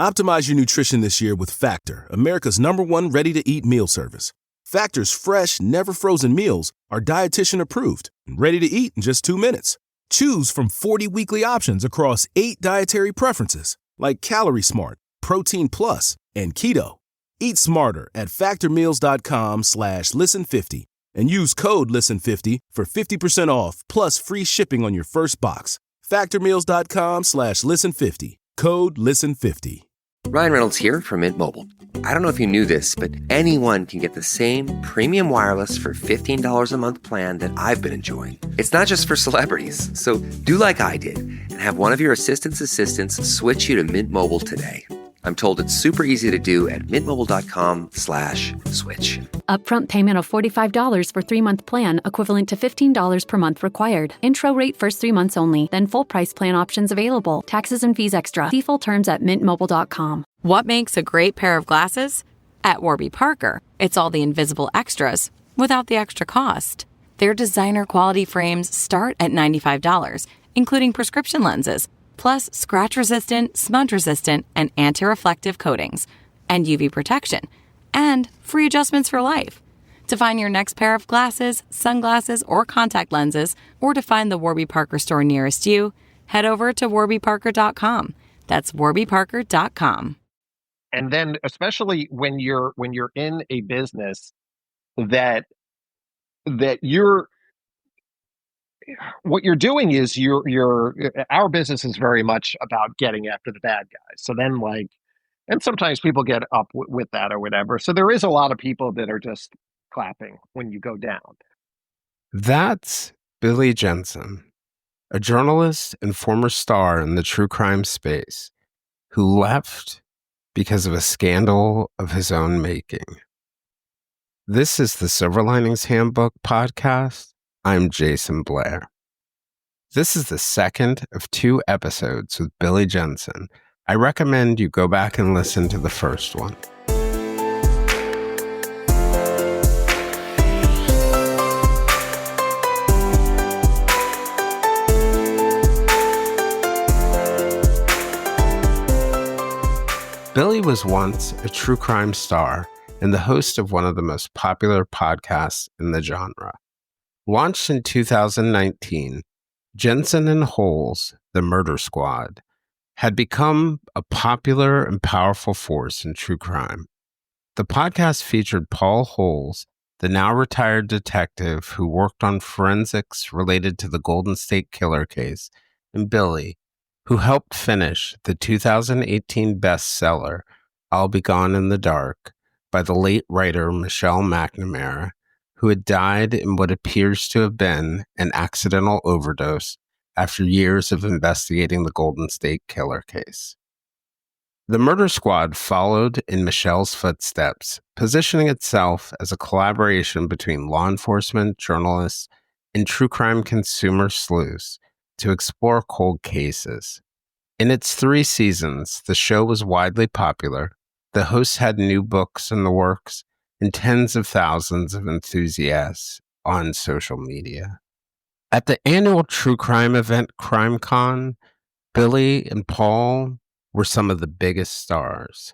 Optimize your nutrition this year with Factor, America's #1 ready-to-eat meal service. Factor's fresh, never-frozen meals are dietitian approved and ready to eat in just 2 minutes. Choose from 40 weekly options across 8 dietary preferences, like Calorie Smart, Protein Plus, and Keto. Eat smarter at factormeals.com/listen50 and use code LISTEN50 for 50% off plus free shipping on your first box. Factormeals.com/listen50, code LISTEN50. Ryan Reynolds here from Mint Mobile. I don't know if you knew this, but anyone can get the same premium wireless for $15 a month plan that I've been enjoying. It's not just for celebrities. So do like I did and have one of your assistants switch you to Mint Mobile today. I'm told it's super easy to do at mintmobile.com/switch. Upfront payment of $45 for 3-month plan, equivalent to $15 per month required. Intro rate first 3 months only, then full price plan options available. Taxes and fees extra. See full terms at mintmobile.com. What makes a great pair of glasses? At Warby Parker, it's all the invisible extras without the extra cost. Their designer quality frames start at $95, including prescription lenses, plus scratch-resistant, smudge-resistant, and anti-reflective coatings, and UV protection, and free adjustments for life. To find your next pair of glasses, sunglasses, or contact lenses, or to find the Warby Parker store nearest you, head over to warbyparker.com. That's warbyparker.com. And then, especially when you're in a business that you're, what you're doing is our business is very much about getting after the bad guys. So then, and sometimes people get up with that or whatever. So there is a lot of people that are just clapping when you go down. That's Billy Jensen, a journalist and former star in the true crime space who left because of a scandal of his own making. This is the Silver Linings Handbook podcast. I'm Jason Blair. This is the second of 2 episodes with Billy Jensen. I recommend you go back and listen to the first one. Billy was once a true crime star and the host of one of the most popular podcasts in the genre. Launched in 2019, Jensen Holes, the Murder Squad, had become a popular and powerful force in true crime. The podcast featured Paul Holes, the now retired detective who worked on forensics related to the Golden State Killer case, and Billy, who helped finish the 2018 bestseller, I'll Be Gone in the Dark, by the late writer Michelle McNamara, who had died in what appears to have been an accidental overdose after years of investigating the Golden State Killer case. The Murder Squad followed in Michelle's footsteps, positioning itself as a collaboration between law enforcement, journalists, and true crime consumer sleuths to explore cold cases. In its 3 seasons, the show was widely popular. The hosts had new books in the works and tens of thousands of enthusiasts on social media. At the annual true crime event CrimeCon, Billy and Paul were some of the biggest stars.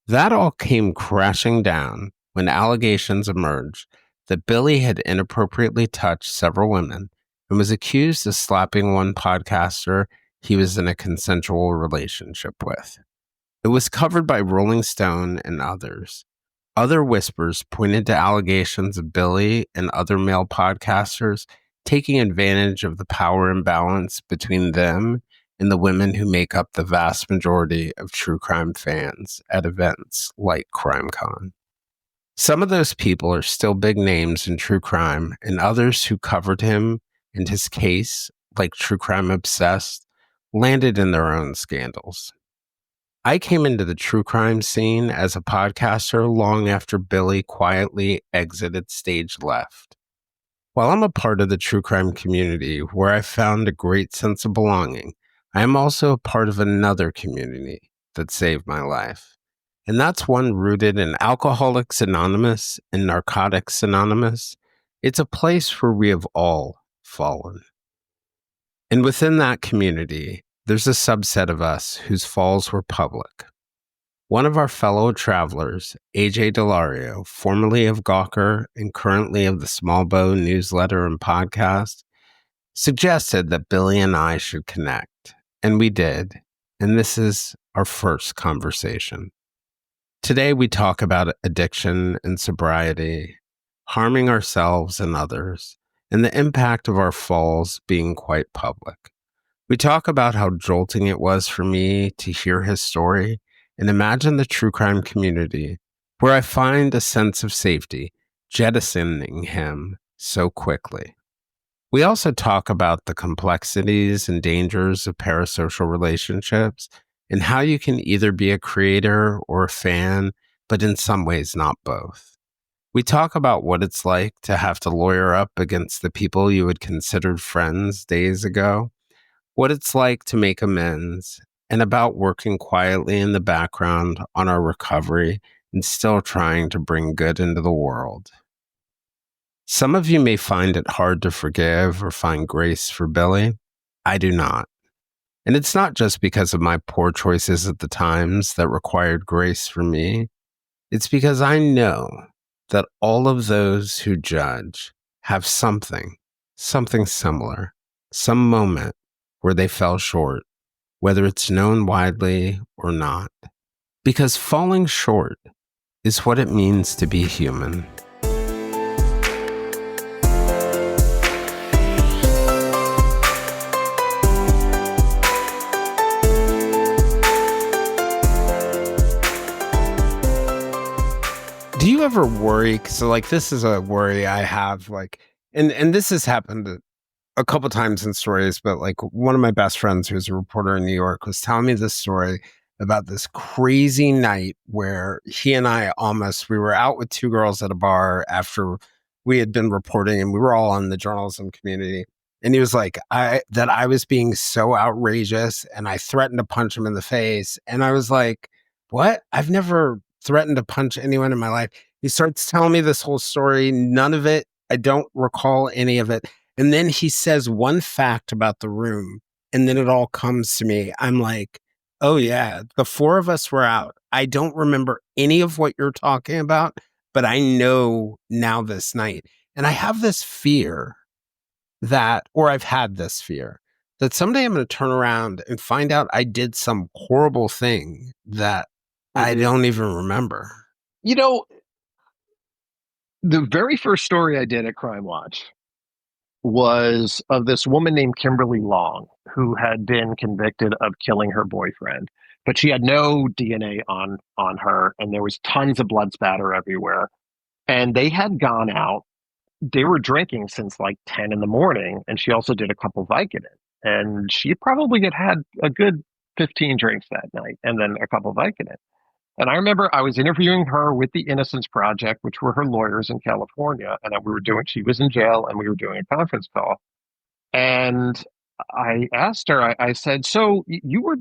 That all came crashing down when allegations emerged that Billy had inappropriately touched several women and was accused of slapping one podcaster he was in a consensual relationship with. It was covered by Rolling Stone and others. Other whispers pointed to allegations of Billy and other male podcasters taking advantage of the power imbalance between them and the women who make up the vast majority of true crime fans at events like CrimeCon. Some of those people are still big names in true crime, and others who covered him and his case, like True Crime Obsessed, landed in their own scandals. I came into the true crime scene as a podcaster long after Billy quietly exited stage left. While I'm a part of the true crime community where I found a great sense of belonging, I am also a part of another community that saved my life. And that's one rooted in Alcoholics Anonymous and Narcotics Anonymous. It's a place where we have all fallen. And within that community, there's a subset of us whose falls were public. One of our fellow travelers, AJ Delario, formerly of Gawker and currently of the Small Bow newsletter and podcast, suggested that Billy and I should connect, and we did, and this is our first conversation. Today we talk about addiction and sobriety, harming ourselves and others, and the impact of our falls being quite public. We talk about how jolting it was for me to hear his story and imagine the true crime community where I find a sense of safety jettisoning him so quickly. We also talk about the complexities and dangers of parasocial relationships and how you can either be a creator or a fan, but in some ways not both. We talk about what it's like to have to lawyer up against the people you had considered friends days ago, what it's like to make amends, and about working quietly in the background on our recovery and still trying to bring good into the world. Some of you may find it hard to forgive or find grace for Billy. I do not. And it's not just because of my poor choices at the times that required grace for me. It's because I know that all of those who judge have something similar, some moment where they fell short, whether it's known widely or not. Because falling short is what it means to be human. Do you ever worry? So like, this is a worry I have, like, and this has happened a couple times in stories, but like one of my best friends who's a reporter in New York was telling me this story about this crazy night where he and I we were out with two girls at a bar after we had been reporting, and we were all on the journalism community. And he was like, I was being so outrageous and I threatened to punch him in the face. And I was like, what? I've never threatened to punch anyone in my life. He starts telling me this whole story. None of it, I don't recall any of it. And then he says one fact about the room, and then it all comes to me. I'm like, oh yeah, the four of us were out. I don't remember any of what you're talking about, but I know now this night. And I have this fear I've had this fear that someday I'm going to turn around and find out I did some horrible thing that I don't even remember. You know, the very first story I did at Crime Watch was of this woman named Kimberly Long, who had been convicted of killing her boyfriend, but she had no DNA on her, and there was tons of blood spatter everywhere. And they had gone out. They were drinking since like 10 in the morning, and she also did a couple Vicodin. And she probably had a good 15 drinks that night, and then a couple Vicodin. And I remember I was interviewing her with the Innocence Project, which were her lawyers in California. And she was in jail, and we were doing a conference call. And I asked her, I said, so you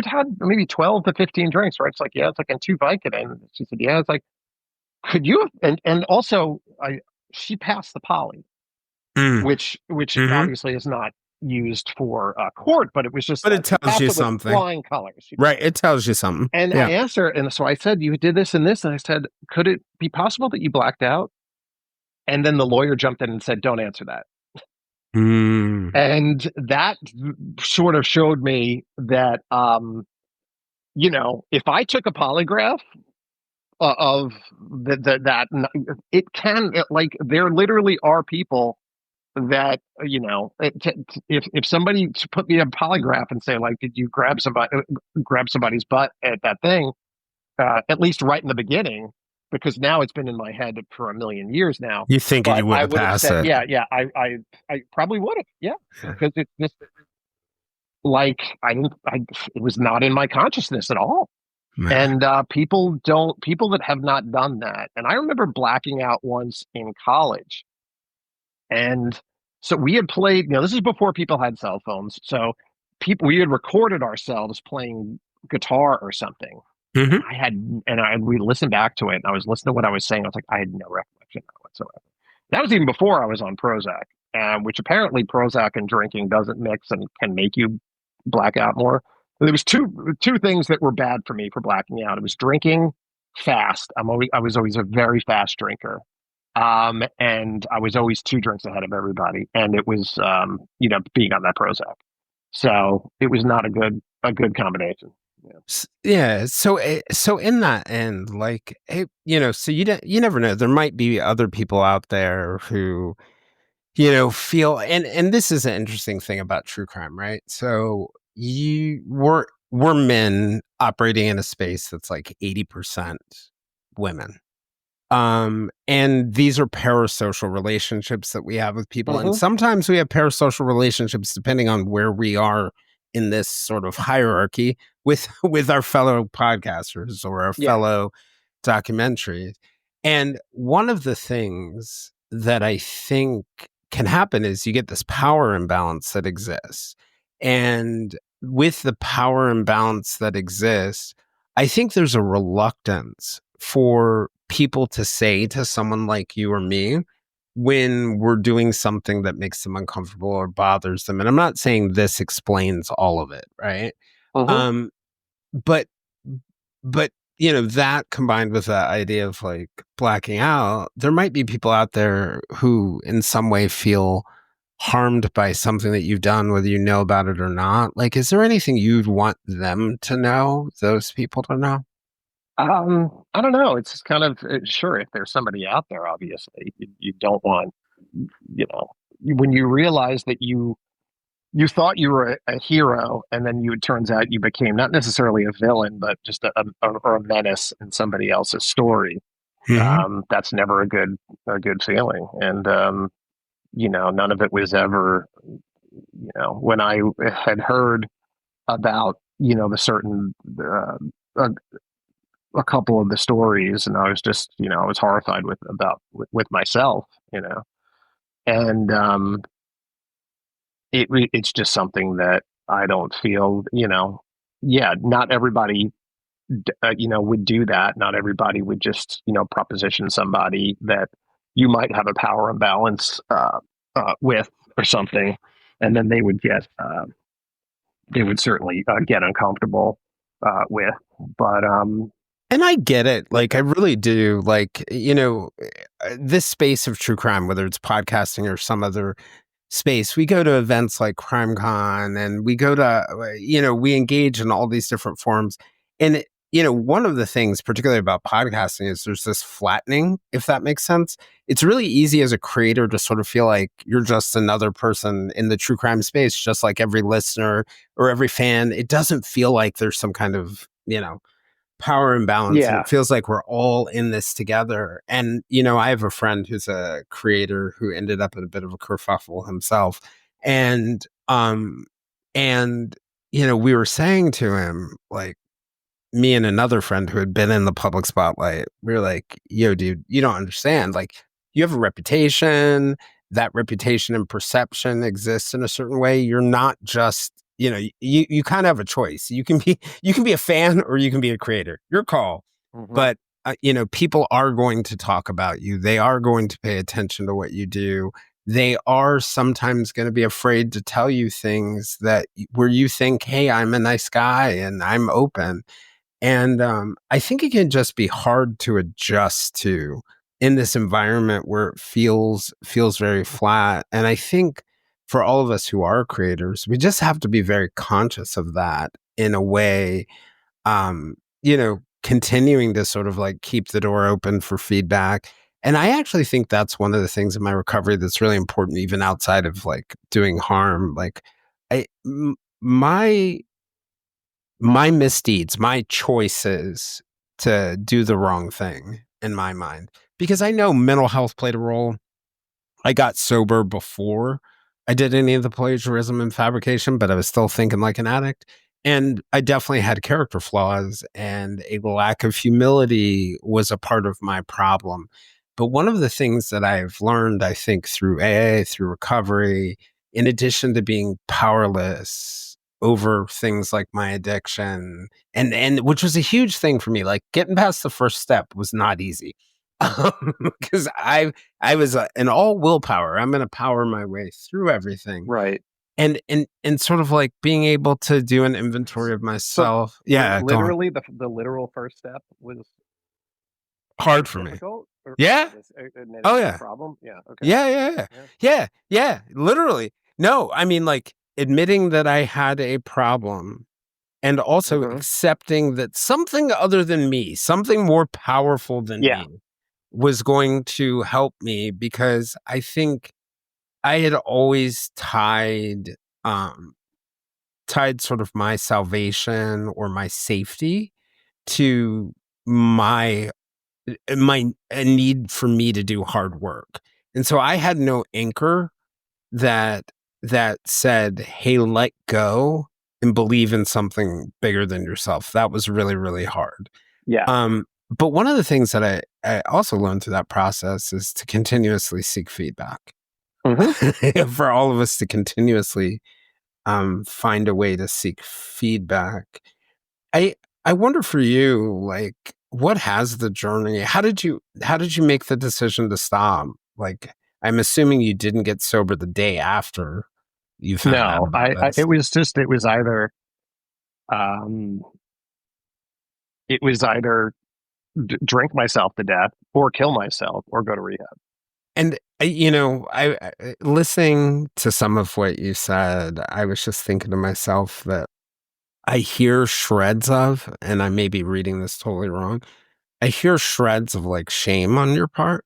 had maybe 12 to 15 drinks, right? It's like, yeah, it's like, and 2 Vicodin. She said, yeah. It's like, could you have, and also she passed the poly, which obviously is not used for court, but it was just, but it tells you something. Flying colors, right? It tells you something. And I asked her, and so I said, you did this and this, and I said, could it be possible that you blacked out? And then the lawyer jumped in and said, don't answer that. And that sort of showed me that, if I took a polygraph of that, it can, like, there literally are people that, if somebody put me a polygraph and say, like, did you grab somebody's butt at that thing, at least right in the beginning, because now it's been in my head for a million years now. You think you would have passed it? Yeah, I probably would have. Yeah, because it's just like it was not in my consciousness at all. Man. And people that have not done that. And I remember blacking out once in college. And so we had played, this is before people had cell phones. So we had recorded ourselves playing guitar or something. We listened back to it, and I was listening to what I was saying. I was like, I had no recollection whatsoever. That was even before I was on Prozac, which apparently Prozac and drinking doesn't mix and can make you black out more. There was two things that were bad for me for blacking out. It was drinking fast. I was always a very fast drinker. And I was always 2 drinks ahead of everybody. And it was being on that Prozac. So it was not a good combination. Yeah. So in that end, like, so you never know. There might be other people out there who, feel, and this is an interesting thing about true crime, right? So we're men operating in a space that's like 80% women. And these are parasocial relationships that we have with people. And sometimes we have parasocial relationships depending on where we are in this sort of hierarchy with our fellow podcasters or our fellow documentaries. And one of the things that I think can happen is you get this power imbalance that exists. And with the power imbalance that exists, I think there's a reluctance for people to say to someone like you or me when we're doing something that makes them uncomfortable or bothers them. And I'm not saying this explains all of it, right? Um, but that combined with that idea of like blacking out, there might be people out there who in some way feel harmed by something that you've done, whether you know about it or not. Like, is there anything you'd want them to know, those people to know? I don't know. It's just kind of sure if there's somebody out there, obviously you don't want, when you realize that you thought you were a hero, and then it turns out you became not necessarily a villain, but just or a menace in somebody else's story. That's never a good feeling. And none of it was ever, when I had heard about the certain a couple of the stories, and I was just I was horrified with myself, and it's just something that I don't feel, not everybody would do that. Not everybody would just proposition somebody that you might have a power imbalance with or something, and then they would certainly get uncomfortable with, but and I get it. Like, I really do. Like, this space of true crime, whether it's podcasting or some other space, we go to events like CrimeCon, and we go to, we engage in all these different forums. And, one of the things, particularly about podcasting, is there's this flattening, if that makes sense. It's really easy as a creator to sort of feel like you're just another person in the true crime space, just like every listener or every fan. It doesn't feel like there's some kind of, power imbalance. And it feels like we're all in this together. And, I have a friend who's a creator who ended up in a bit of a kerfuffle himself. And, we were saying to him, like, me and another friend who had been in the public spotlight, we were like, yo, dude, you don't understand. Like, you have a reputation. That reputation and perception exists in a certain way. You're not just, you kind of have a choice. You can be a fan or you can be a creator. Your call. But people are going to talk about you. They are going to pay attention to what you do. They are sometimes going to be afraid to tell you things where you think, hey, I'm a nice guy and I'm open. And I think it can just be hard to adjust to in this environment where it feels very flat. And I think for all of us who are creators, we just have to be very conscious of that in a way, continuing to sort of like keep the door open for feedback. And I actually think that's one of the things in my recovery that's really important, even outside of like doing harm. Like my misdeeds, my choices to do the wrong thing in my mind, because I know mental health played a role. I got sober before I did any of the plagiarism and fabrication, but I was still thinking like an addict. And I definitely had character flaws, and a lack of humility was a part of my problem. But one of the things that I've learned, I think, through AA, through recovery, in addition to being powerless over things like my addiction, and which was a huge thing for me, like getting past the first step was not easy. Because I was an all willpower. I'm going to power my way through everything. Right. and sort of like being able to do an inventory of myself. So Yeah, go on. literally, the literal first step was Hard for me. difficult. Or Yeah. admitting Oh the yeah. problem. Yeah. Okay. Yeah. Literally. No, I mean, like, admitting that I had a problem and also Mhm. accepting that something other than me, something more powerful than Yeah. me, was going to help me, because I think I had always um tied sort of my salvation or my safety to my a need for me to do hard work. And so I had no anchor that said, "Hey, let go and believe in something bigger than yourself." That was really, really hard. Yeah. But one of the things that I also learned through that process is to continuously seek feedback. Mhm. For all of us to continuously find a way to seek feedback. I I wonder for you, like, what has the journey? How did you make the decision to stop? Like, I'm assuming you didn't get sober the day after you found out No, about it this. was just, um, it was either drink myself to death or kill myself or go to rehab. And listening to some of what you said, I was just thinking to myself that I hear shreds of, and I may be reading this totally wrong. I hear shreds of, like, shame on your part.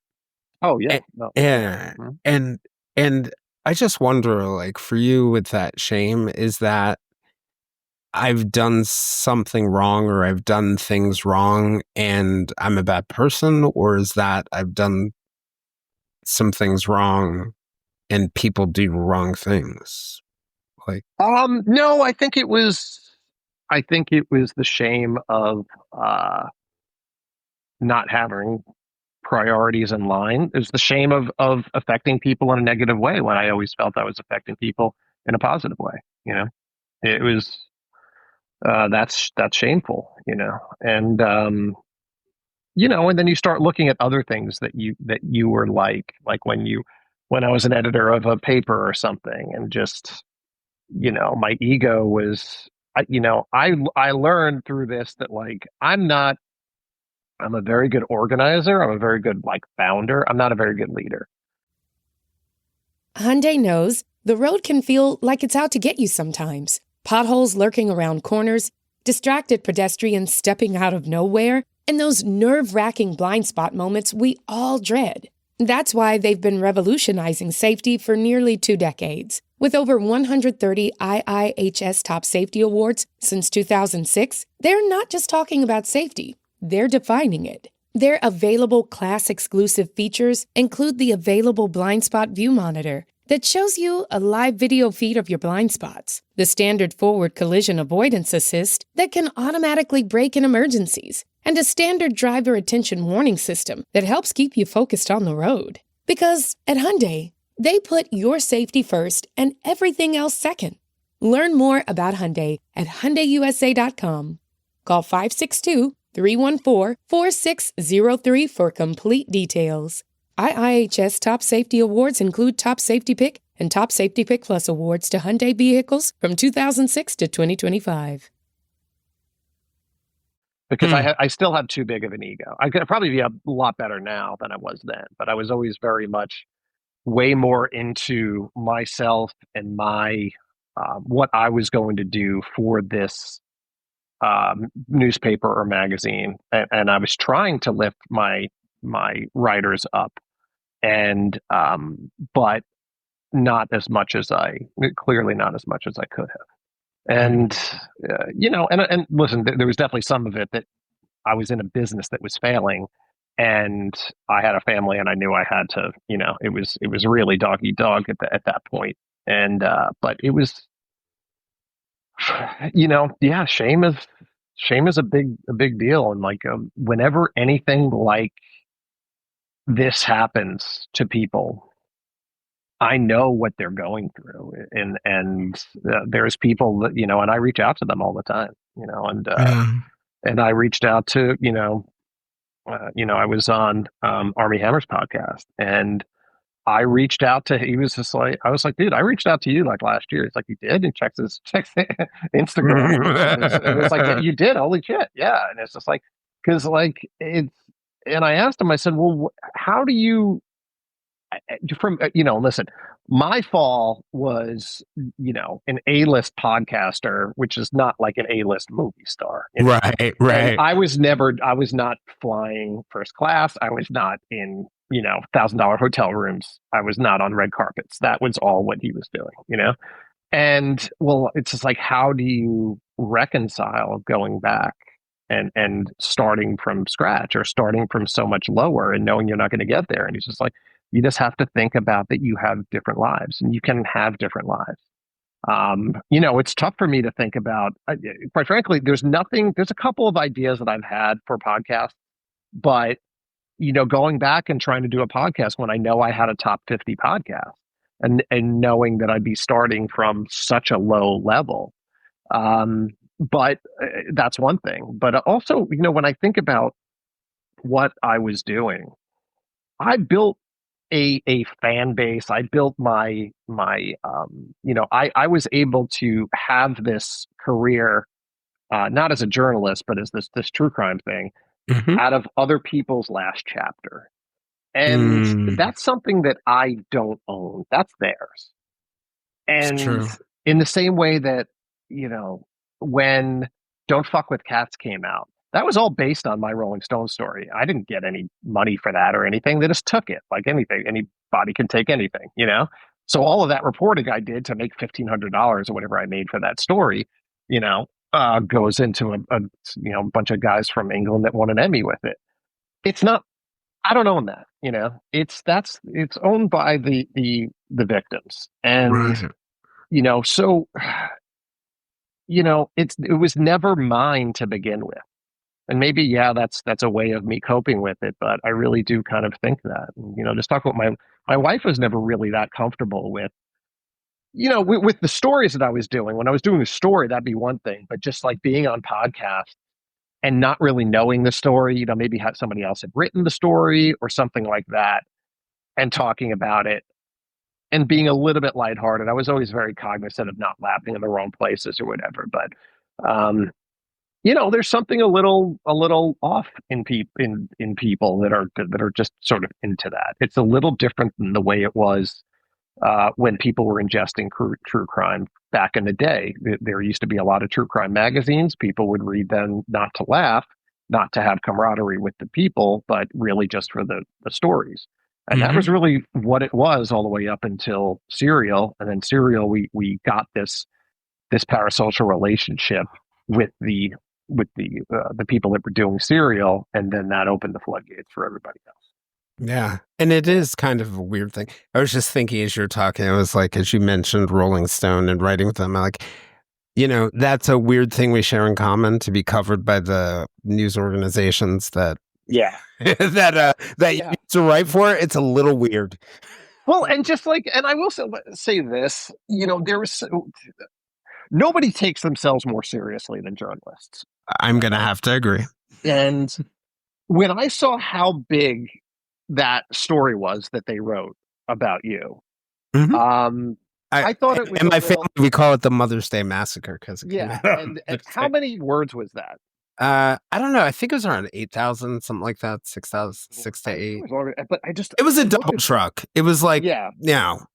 Oh yeah. A- No. Yeah, Mhm. and I just wonder, like, for you with that shame, is that I've done something wrong, or I've done things wrong and I'm a bad person, or is that I've done some things wrong and people do wrong things? Like, No, I think it was the shame of uh not having priorities in line. It was the shame of affecting people in a negative way when I always felt I was affecting people in a positive way. You know, it was that's shameful. And then you start looking at other things that you were like when I was an editor of a paper or something, and just my ego was. I learned through this that, like, I'm a very good organizer. I'm a very good, like, founder. I'm not a very good leader. Hyundai knows the road can feel like it's out to get you sometimes. Potholes lurking around corners, distracted pedestrians stepping out of nowhere, and those nerve-wracking blind spot moments we all dread. That's why they've been revolutionizing safety for nearly 2 decades. With over 130 IIHS Top Safety Awards since 2006, they're not just talking about safety, they're defining it. Their available class-exclusive features include the available blind spot view monitor that shows you a live video feed of your blind spots, the standard forward collision avoidance assist that can automatically brake in emergencies, and a standard driver attention warning system that helps keep you focused on the road. Because at Hyundai, they put your safety first and everything else second. Learn more about Hyundai at HyundaiUSA.com. Call 562-314-4603 for complete details. IIHS Top Safety Awards include Top Safety Pick and Top Safety Pick Plus awards to Hyundai vehicles from 2006 to 2025. Because I still have too big of an ego. I could probably be a lot better now than I was then, but I was always very much way more into myself and my what I was going to do for this newspaper or magazine, and I was trying to lift my writers up, and but clearly not as much as I could have. And and listen, there was definitely some of it that I was in a business that was failing, and I had a family, and I knew I had to, it was really dog eat dog at that point. And but it was, yeah, shame is a big deal. And, like, whenever anything like this happens to people, I know what they're going through, and there's people that, and I reach out to them all the time, and I reached out to, I was on Army Hammer's podcast, and I reached out to, he was just like, I was like, dude, I reached out to you like last year. He's like, you did? And checks Instagram. And it's like, you did? Holy shit. Yeah. And it's just like, cause like it's, and I asked him, I said, well, how do you, listen, my fall was, an A-list podcaster, which is not like an A-list movie star. Right. And I was not flying first class. I was not in, $1,000 hotel rooms. I was not on red carpets. That was all what he was doing, And well, it's just like, how do you reconcile going back and starting from scratch or starting from so much lower and knowing you're not going to get there? And he's just like, you just have to think about that you have different lives and you can have different lives. It's tough for me to think about, quite frankly, there's a couple of ideas that I've had for podcasts, but, going back and trying to do a podcast when I know I had a top 50 podcast and knowing that I'd be starting from such a low level. But that's one thing. But also, when I think about what I was doing, I built a fan base. I built my I was able to have this career, not as a journalist, but as this true crime thing out of other people's last chapter. And that's something that I don't own. That's theirs. And in the same way that, when Don't Fuck with Cats came out, that was all based on my Rolling Stone story. I didn't get any money for that or anything. They just took it like anything. Anybody can take anything, So all of that reporting I did to make $1,500 or whatever I made for that story, goes into a bunch of guys from England that won an Emmy with it. It's not, I don't own that, it's owned by the victims. And, so, it was never mine to begin with. And maybe, that's a way of me coping with it. But I really do kind of think that, just talk about my wife was never really that comfortable with, with the stories that I was doing. When I was doing a story, that'd be one thing, but just like being on podcast and not really knowing the story, maybe somebody else had written the story or something like that and talking about it and being a little bit lighthearted. I was always very cognizant of not laughing in the wrong places or whatever. But, there's something a little off in people that are just sort of into that. It's a little different than the way it was when people were ingesting true crime back in the day. There used to be a lot of true crime magazines. People would read them not to laugh, not to have camaraderie with the people, but really just for the stories. And that was really what it was all the way up until Serial. And then Serial, we got this parasocial relationship with the people that were doing Serial, and then that opened the floodgates for everybody else. Yeah. And it is kind of a weird thing. I was just thinking as you're talking, it was like, as you mentioned Rolling Stone and writing with them, I'm like, that's a weird thing we share in common, to be covered by the news organizations that you used to write for. It's a little weird. Well, and just like, and I will say this, nobody takes themselves more seriously than journalists. I'm going to have to agree. And when I saw how big that story was that they wrote about you, I thought it was. In my family, we call it the Mother's Day Massacre because and how many words was that? I don't know. I think it was around 8,000, something like that. 6,000, 6 to 8. But it was a double truck. It was like, it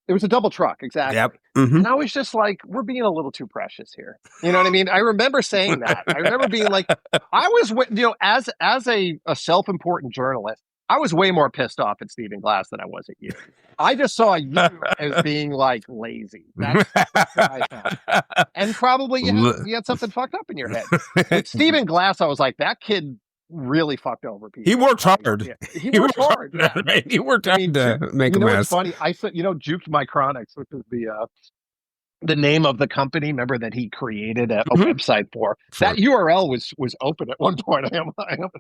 was a double truck. Exactly. Yep. And I was just like, we're being a little too precious here. You know what I mean? I remember saying that. I remember being like, I was, as a self-important journalist, I was way more pissed off at Stephen Glass than I was at you. I just saw you as being like lazy. That's what I thought. And probably you had something fucked up in your head. With Stephen Glass, I was like, that kid really fucked over people. He worked hard. Yeah. He worked hard. Yeah. Right? He worked hard to make a mess. It's funny. I said, Juked My Chronics, which is the name of the company, remember, that he created a Mhm. website for. Sure. That URL was open at one point. I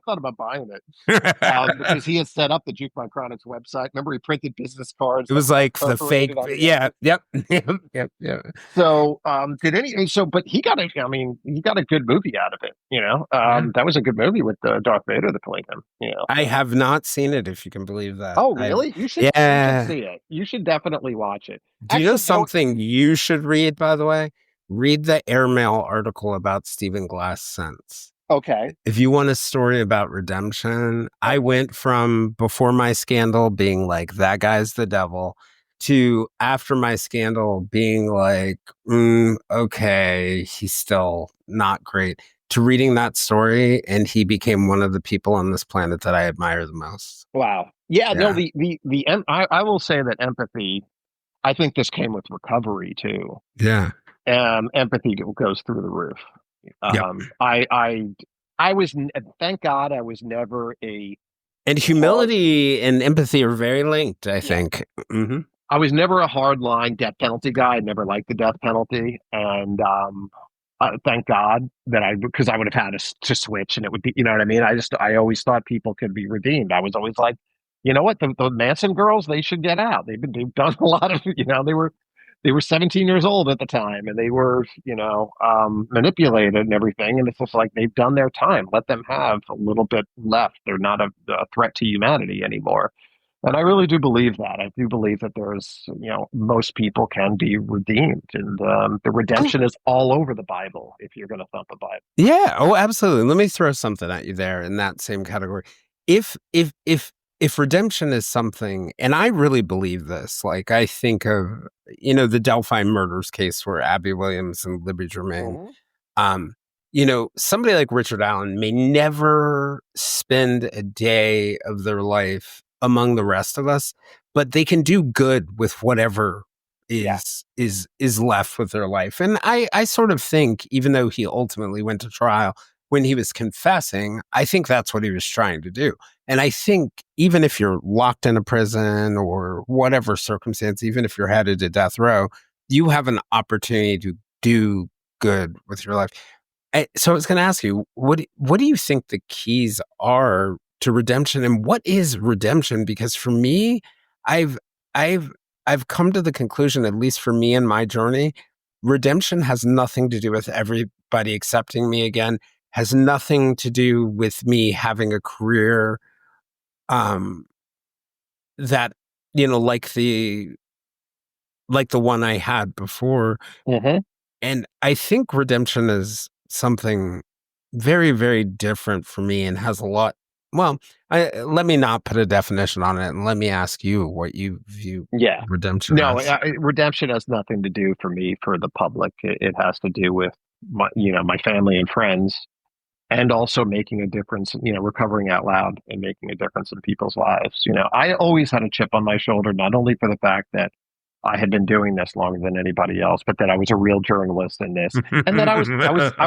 thought about buying it because he had set up the Juke My Chronics website. Remember, he printed business cards It that was were like the fake. perforated on the Yeah. edges. Yep. Yep. So, but he got he got a good movie out of it. Yeah. That was a good movie with Darth Vader that played him. I have not seen it, if you can believe that. Oh, really? You should Yeah. see it. You should definitely watch it. Do you know Actually, something you should read, by the way? Read the Airmail article about Stephen Glass Sense. okay. If you want a story about redemption, I went from before my scandal being like, that guy's the devil, to after my scandal being like, okay, he's still not great, to reading that story, and he became one of the people on this planet that I admire the most. Wow. Yeah. No. Yeah. I will say that empathy. I think this came with recovery too. Yeah. Empathy goes through the roof. Yep. I was, thank God, I was never a. And humility and empathy are very linked, I think. Mm-hmm. I was never a hardline death penalty guy. I never liked the death penalty, and thank God that because I would have had to switch, and it would be, you know what I mean. I always thought people could be redeemed. I was always like, you know what, the Manson girls, they should get out. They've done a lot of, they were 17 years old at the time, and they were, manipulated and everything. And it's just like, they've done their time. Let them have a little bit left. They're not a threat to humanity anymore. And I really do believe that. I do believe that there's, most people can be redeemed, and the redemption is all over the Bible if you're going to thump the Bible. Yeah. Oh, absolutely. Let me throw something at you there in that same category. If redemption is something, and I really believe this, like I think of, the Delphi murders case where Abby Williams and Libby Germain, somebody like Richard Allen may never spend a day of their life among the rest of us, but they can do good with whatever is left with their life. And I sort of think, even though he ultimately went to trial, when he was confessing, I think that's what he was trying to do. And I think even if you're locked in a prison or whatever circumstance, even if you're headed to death row, you have an opportunity to do good with your life. So I was going to ask you, what do you think the keys are to redemption, and what is redemption? Because for me, I've come to the conclusion, at least for me in my journey, redemption has nothing to do with everybody accepting me again, has nothing to do with me having a career that, like the one I had before. Mm-hmm. And I think redemption is something very, very different for me and has a lot. Well, let me not put a definition on it, and let me ask you what you view redemption as. Redemption has nothing to do for me, for the public. It has to do with my family and friends, and also making a difference, recovering out loud and making a difference in people's lives. I always had a chip on my shoulder, not only for the fact that I had been doing this longer than anybody else, but that I was a real journalist in this, and that I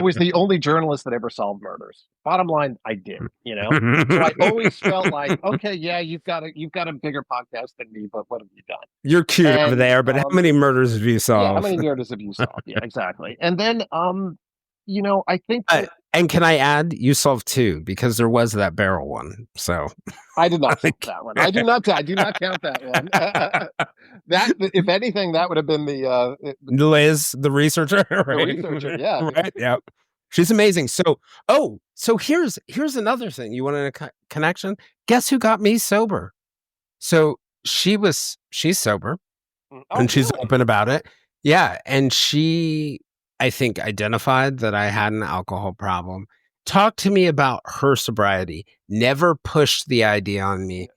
was the only journalist that ever solved murders. Bottom line, I did. So I always felt like, okay, yeah, you've got a bigger podcast than me, but what have you done? You're cute over there, but how many murders have you solved? Yeah, how many murders have you solved? Yeah, exactly. And then, I think. And can I add, you solved 2, because there was that barrel one. So I did not solve that one. I do not count that one. That, if anything, that would have been the Liz, the researcher. Right? The researcher, yeah. Right. Yeah. She's amazing. So here's another thing. You wanted a connection? Guess who got me sober? So she's sober, and she's open about it. Yeah. And she, I think, identified that I had an alcohol problem. Talk to me about her sobriety. Never pushed the idea on me.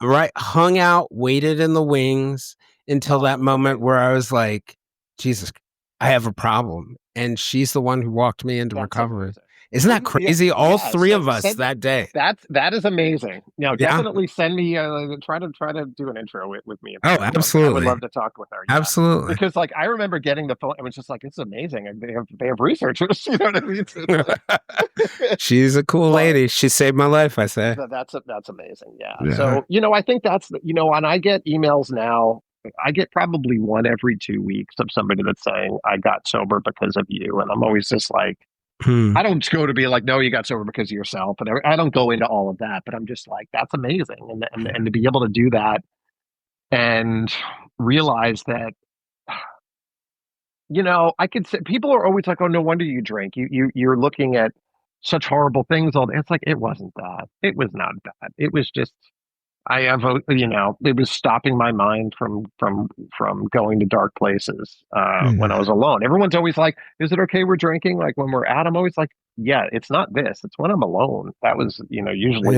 Right. Hung out, waited in the wings until that moment where I was like, Jesus, I have a problem. And she's the one who walked me into recovery. Amazing. Isn't that crazy? Yeah, all 3 of us that day. That is amazing. Definitely send me try to do an intro with me. Oh, absolutely. I would love to talk with her. Yeah. Absolutely. Because I remember getting the phone. It was just like, it's amazing. They have researchers. You know what I mean? She's a cool lady. She saved my life, I say. That's amazing. Yeah. So I think that's and I get emails now I get probably one every 2 weeks of somebody that's saying, I got sober because of you. And I'm always just like, I don't go to be like, no, you got sober because of yourself. And I don't go into all of that, but I'm just like, that's amazing. And to be able to do that and realize that, I could say people are always like, oh, no wonder you drink. You're looking at such horrible things all day. It's like, it wasn't that. It was not that. It was just, it was stopping my mind from going to dark places when I was alone. Everyone's always like, is it okay we're drinking? Like when we're out, I'm always like, yeah, it's not this. It's when I'm alone. That was, usually,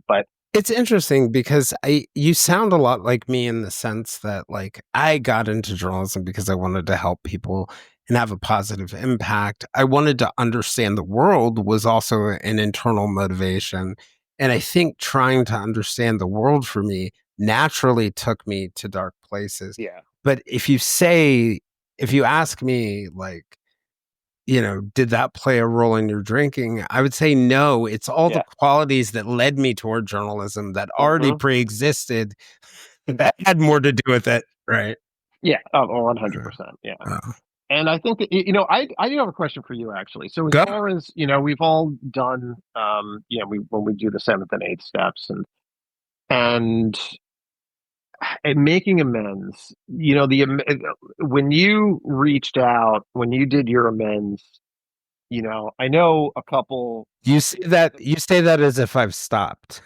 but it's interesting because you sound a lot like me in the sense that like I got into journalism because I wanted to help people and have a positive impact. I wanted to understand the world was also an internal motivation. And I think trying to understand the world for me naturally took me to dark places. yeah. But if you ask me like, did that play a role in your drinking? I would say no. It's all the qualities that led me toward journalism that already pre-existed that had more to do with it, right? Yeah, 100%. Yeah. And I think that, I do have a question for you, actually. So as far as, we've all done, when we do the 7th and 8th steps and making amends, when you reached out, when you did your amends, I know a couple. You say that as if I've stopped.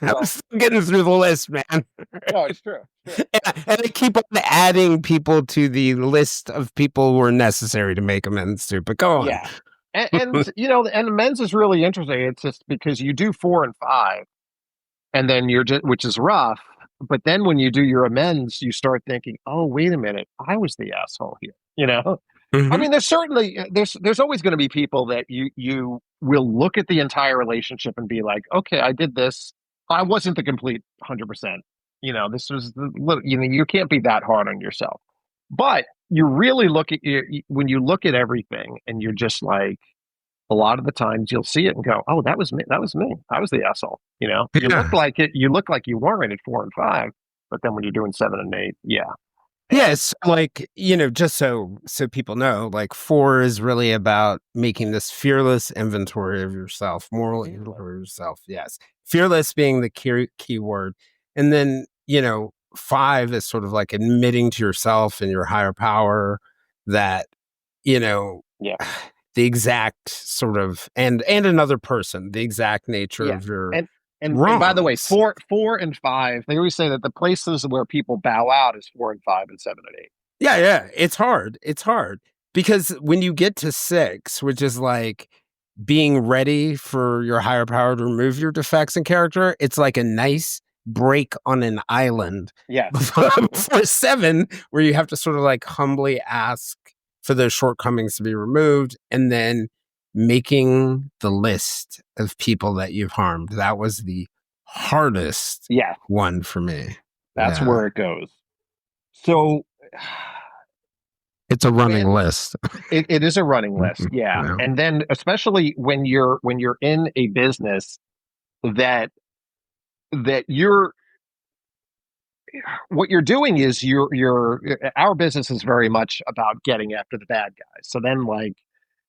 Well, I'm still getting through the list, man. No, it's true. And I keep on adding people to the list of people who are necessary to make amends to. But go on. Yeah, and and amends is really interesting. It's just because you do 4 and 5, and then you're just, which is rough. But then when you do your amends, you start thinking, oh, wait a minute, I was the asshole here. I mean, there's certainly there's always going to be people that you will look at the entire relationship and be like, okay, I did this. I wasn't the complete 100%. This was the little. You can't be that hard on yourself. But you really look at when you look at everything, and you're just like, a lot of the times you'll see it and go, oh, that was me. That was me. I was the asshole. You look like it. You look like you weren't at 4 and 5, but then when you're doing 7 and 8, yeah. Yes, like, just so people know, like 4 is really about making this fearless inventory of yourself, moral inventory of yourself. Yes. Fearless being the key word. And then, 5 is sort of like admitting to yourself and your higher power that, the exact sort of, and another person, the exact nature of your And by the way, 4 and 5, they always say that the places where people bow out is 4 and 5 and 7 and 8. Yeah. It's hard. It's hard because when you get to 6, which is like being ready for your higher power to remove your defects in character, it's like a nice break on an island. Yeah. For 7, where you have to sort of like humbly ask for those shortcomings to be removed, and then making the list of people that you've harmed. That was the hardest one for me. That's where it goes. So it's a running list. It is a running list. Yeah. And then especially when you're in a business that you're, what you're doing is our business is very much about getting after the bad guys. So then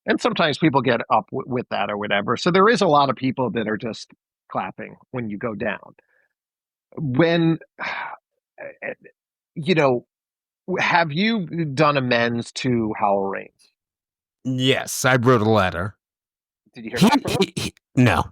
and sometimes people get up with that or whatever. So there is a lot of people that are just clapping when you go down. When, have you done amends to Howell Raines? Yes, I wrote a letter. Did you hear that from him? No.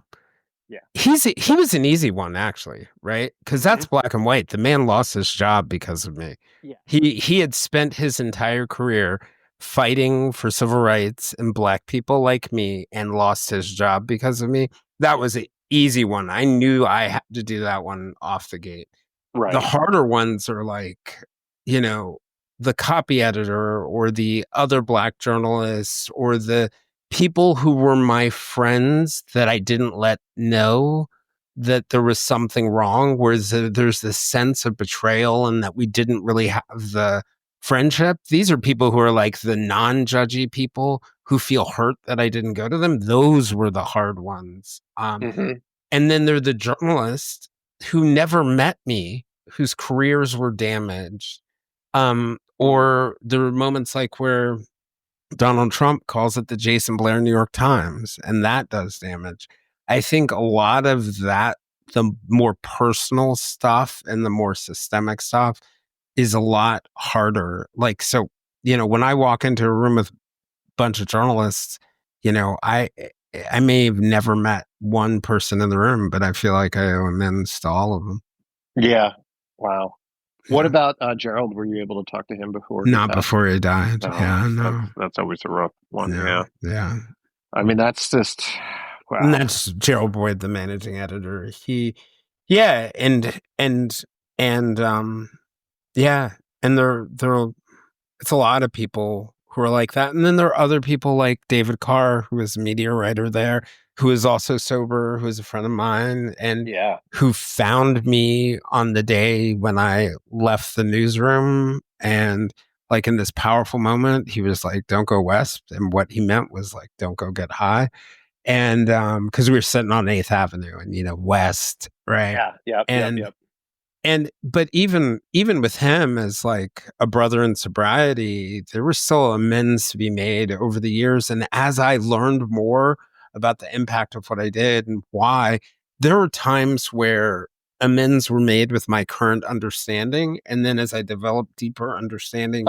Yeah. He was an easy one, actually, right? Because that's black and white. The man lost his job because of me. Yeah. He had spent his entire career fighting for civil rights and black people like me and lost his job because of me. That was an easy one. I knew I had to do that one off the gate. Right. The harder ones are like, the copy editor or the other black journalists or the people who were my friends that I didn't let know that there was something wrong, where there's this sense of betrayal and that we didn't really have the friendship. These are people who are like the non-judgy people who feel hurt that I didn't go to them. Those were the hard ones. And then there are the journalists who never met me, whose careers were damaged. Or there were moments like where Donald Trump calls it the Jason Blair New York Times, and that does damage. I think a lot of that, the more personal stuff and the more systemic stuff, is a lot harder. Like, so, when I walk into a room with a bunch of journalists, I may have never met one person in the room, but I feel like I owe amends to all of them. Yeah. Wow. What about Gerald? Were you able to talk to him before? Not before he died. No, Yeah, no. That's always a rough one. Yeah. I mean, that's just wow. And that's Gerald Boyd, the managing editor. And there it's a lot of people who are like that. And then there are other people like David Carr, who is a media writer there, who is also sober, who is a friend of mine, and who found me on the day when I left the newsroom. And like in this powerful moment, he was like, "Don't go west." And what he meant was like, "Don't go get high." And because we were sitting on 8th Avenue and, west, right? But even with him as like a brother in sobriety, there was still amends to be made over the years. And as I learned more about the impact of what I did and why, there were times where amends were made with my current understanding. And then as I developed deeper understanding,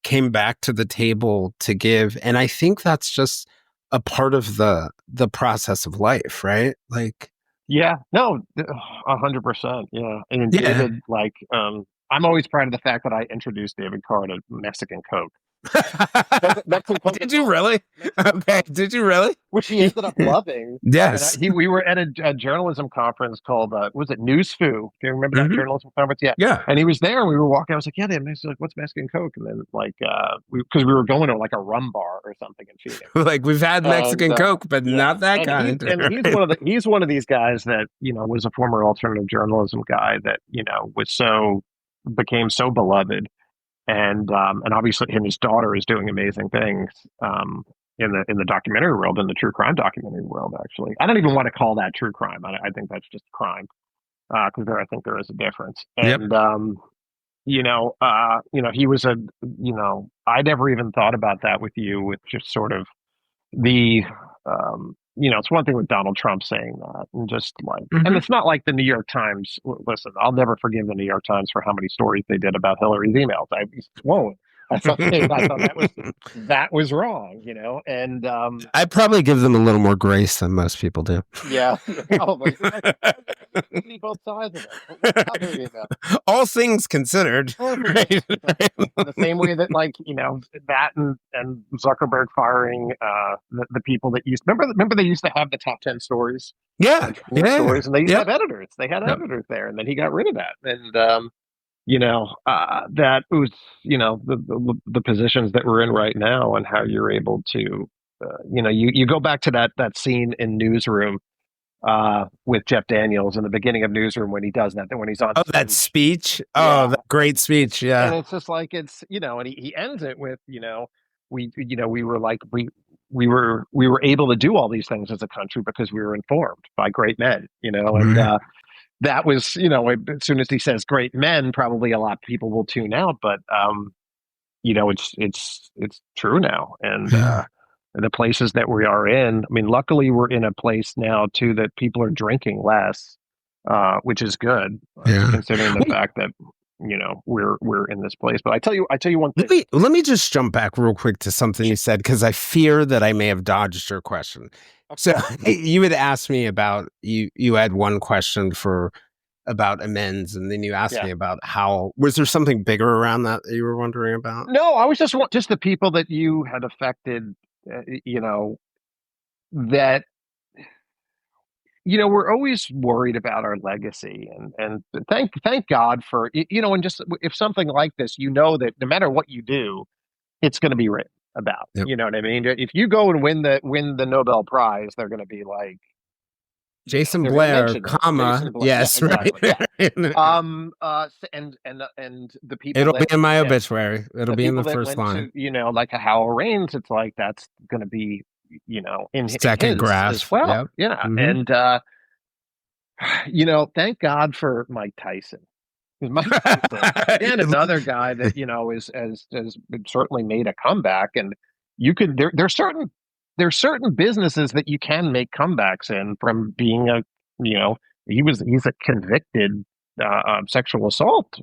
came back to the table to give. And I think that's just a part of the process of life, right? Like, yeah, no, 100%. Yeah. And David, like, I'm always proud of the fact that I introduced David Carr to Mexican Coke. Did you really? Okay. Did you really? Which he ended up loving. Yes. We were at a journalism conference called, was it News Foo? Do you remember that journalism conference? Yeah. Yeah. And he was there and we were walking. I was like, yeah, damn. He's like, what's Mexican Coke? And then like, because we were going to like a rum bar or something in Phoenix. Like we've had Mexican Coke, but not that kind. He's one of these guys that, was a former alternative journalism guy that, became so beloved. And obviously his daughter is doing amazing things in the documentary world, in the true crime documentary world. Actually, I don't even want to call that true crime. I think that's just crime because I think there is a difference. And he was I never even thought about that with you, with just sort of the it's one thing with Donald Trump saying that, and just like, and it's not like the New York Times. Listen, I'll never forgive the New York Times for how many stories they did about Hillary's emails. I won't. I thought that was wrong, and I probably give them a little more grace than most people do. Yeah, probably. Both sides of it. All things considered, right? The same way that, like, that and Zuckerberg firing the people that used. Remember they used to have the top 10 stories. Stories, and they used to have editors. They had editors there, and then he got rid of that. And that was, the positions that we're in right now, and how you're able to, you go back to that scene in Newsroom with Jeff Daniels in the beginning of Newsroom when he does that, when he's on. Oh, that speech! Oh, that great speech! Yeah, and it's just like and he ends it with, we were able to do all these things as a country because we were informed by great men, and. That was, as soon as he says great men, probably a lot of people will tune out, but, it's true now. And the places that we are in, I mean, luckily we're in a place now too, that people are drinking less, which is good, considering the fact that, we're in this place. But I tell you one thing. Let me just jump back real quick to something you said, because I fear that I may have dodged your question. So you had asked me about, you had one question about amends, and then you asked me about was there something bigger around that you were wondering about? No, I was just the people that you had affected, that, we're always worried about our legacy, and thank God for, and just if something like this, that no matter what you do, it's going to be written about. Yep. You know what I mean? If you go and win the Nobel Prize, they're going to be like Jason Blair, comma, yes, exactly. Right. Yeah. And the people, it'll be in my obituary. It'll be in the first line. To, like a Howell Raines, it's like that's going to be, in second grasp as well. Yep. Yeah. And thank God for Mike Tyson. Is Mike Jensen. Again, another guy that, has certainly made a comeback. And you could there's certain businesses that you can make comebacks in from being he's a convicted sexual assault,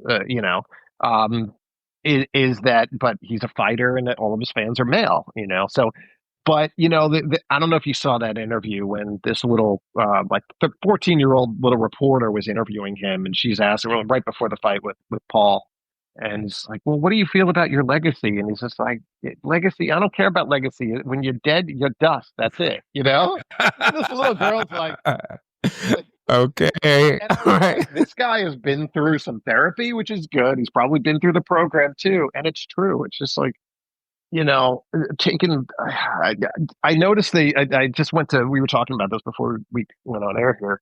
is that, but he's a fighter and all of his fans are male, so. But I don't know if you saw that interview when this little like the 14-year-old little reporter was interviewing him, and she's asking, well, right before the fight with Paul, and he's like, well, what do you feel about your legacy? And he's just like, legacy, I don't care about legacy. When you're dead, you're dust. That's it. And this little girl's like okay. Like, this guy has been through some therapy, which is good. He's probably been through the program too, and it's true. It's just like, taken. I noticed I just went to. We were talking about this before we went on air here.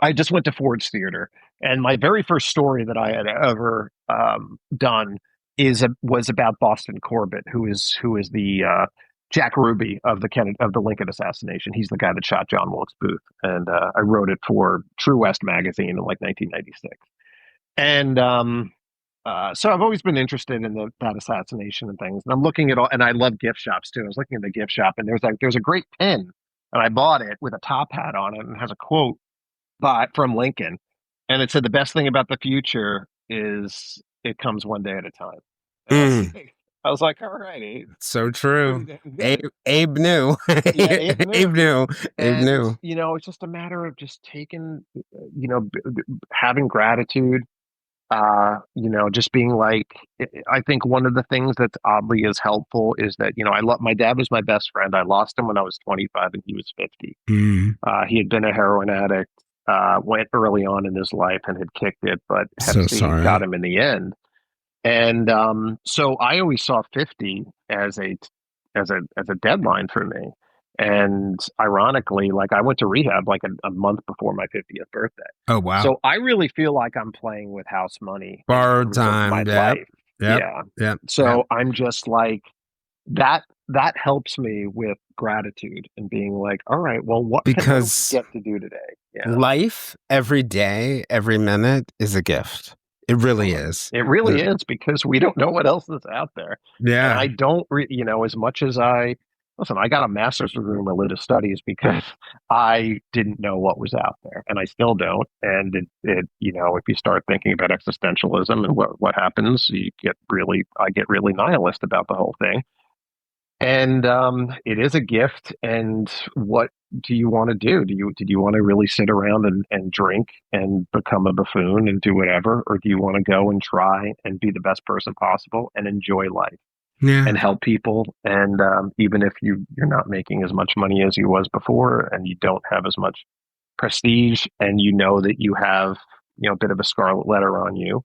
I just went to Ford's Theater, and my very first story that I had ever done was about Boston Corbett, who is the Jack Ruby of the Lincoln assassination. He's the guy that shot John Wilkes Booth, and I wrote it for True West magazine in like 1996. And so I've always been interested in that assassination and things. And I'm looking at and I love gift shops too. I was looking at the gift shop, and there's a great pin, and I bought it with a top hat on it, and it has a quote from Lincoln, and it said, "The best thing about the future is it comes one day at a time." I was like, all right, Abe. So true. Abe knew. Yeah, Abe knew. Abe knew. It's just a matter of just taking, having gratitude. Just being like, I think one of the things that's oddly is helpful is that, my dad was my best friend. I lost him when I was 25 and he was 50. He had been a heroin addict, went early on in his life and had kicked it, but got him in the end. And so I always saw 50 as a deadline for me. And ironically, like, I went to rehab like a month before my 50th birthday. Oh, wow. So I really feel like I'm playing with house money. Borrowed time. My life. Yeah. So I'm just like, that helps me with gratitude and being like, all right, well, what can I get to do today? Yeah. Life, every day, every minute is a gift. It really is. It really is, because we don't know what else is out there. Yeah. And I don't, as much as listen, I got a master's degree in religious studies because I didn't know what was out there, and I still don't. And if you start thinking about existentialism and what happens, I get really nihilist about the whole thing. And it is a gift. And what do you want to do? Did you want to really sit around and drink and become a buffoon and do whatever, or do you want to go and try and be the best person possible and enjoy life? Yeah. And help people, and even if you're not making as much money as you was before, and you don't have as much prestige, and that you have a bit of a scarlet letter on you,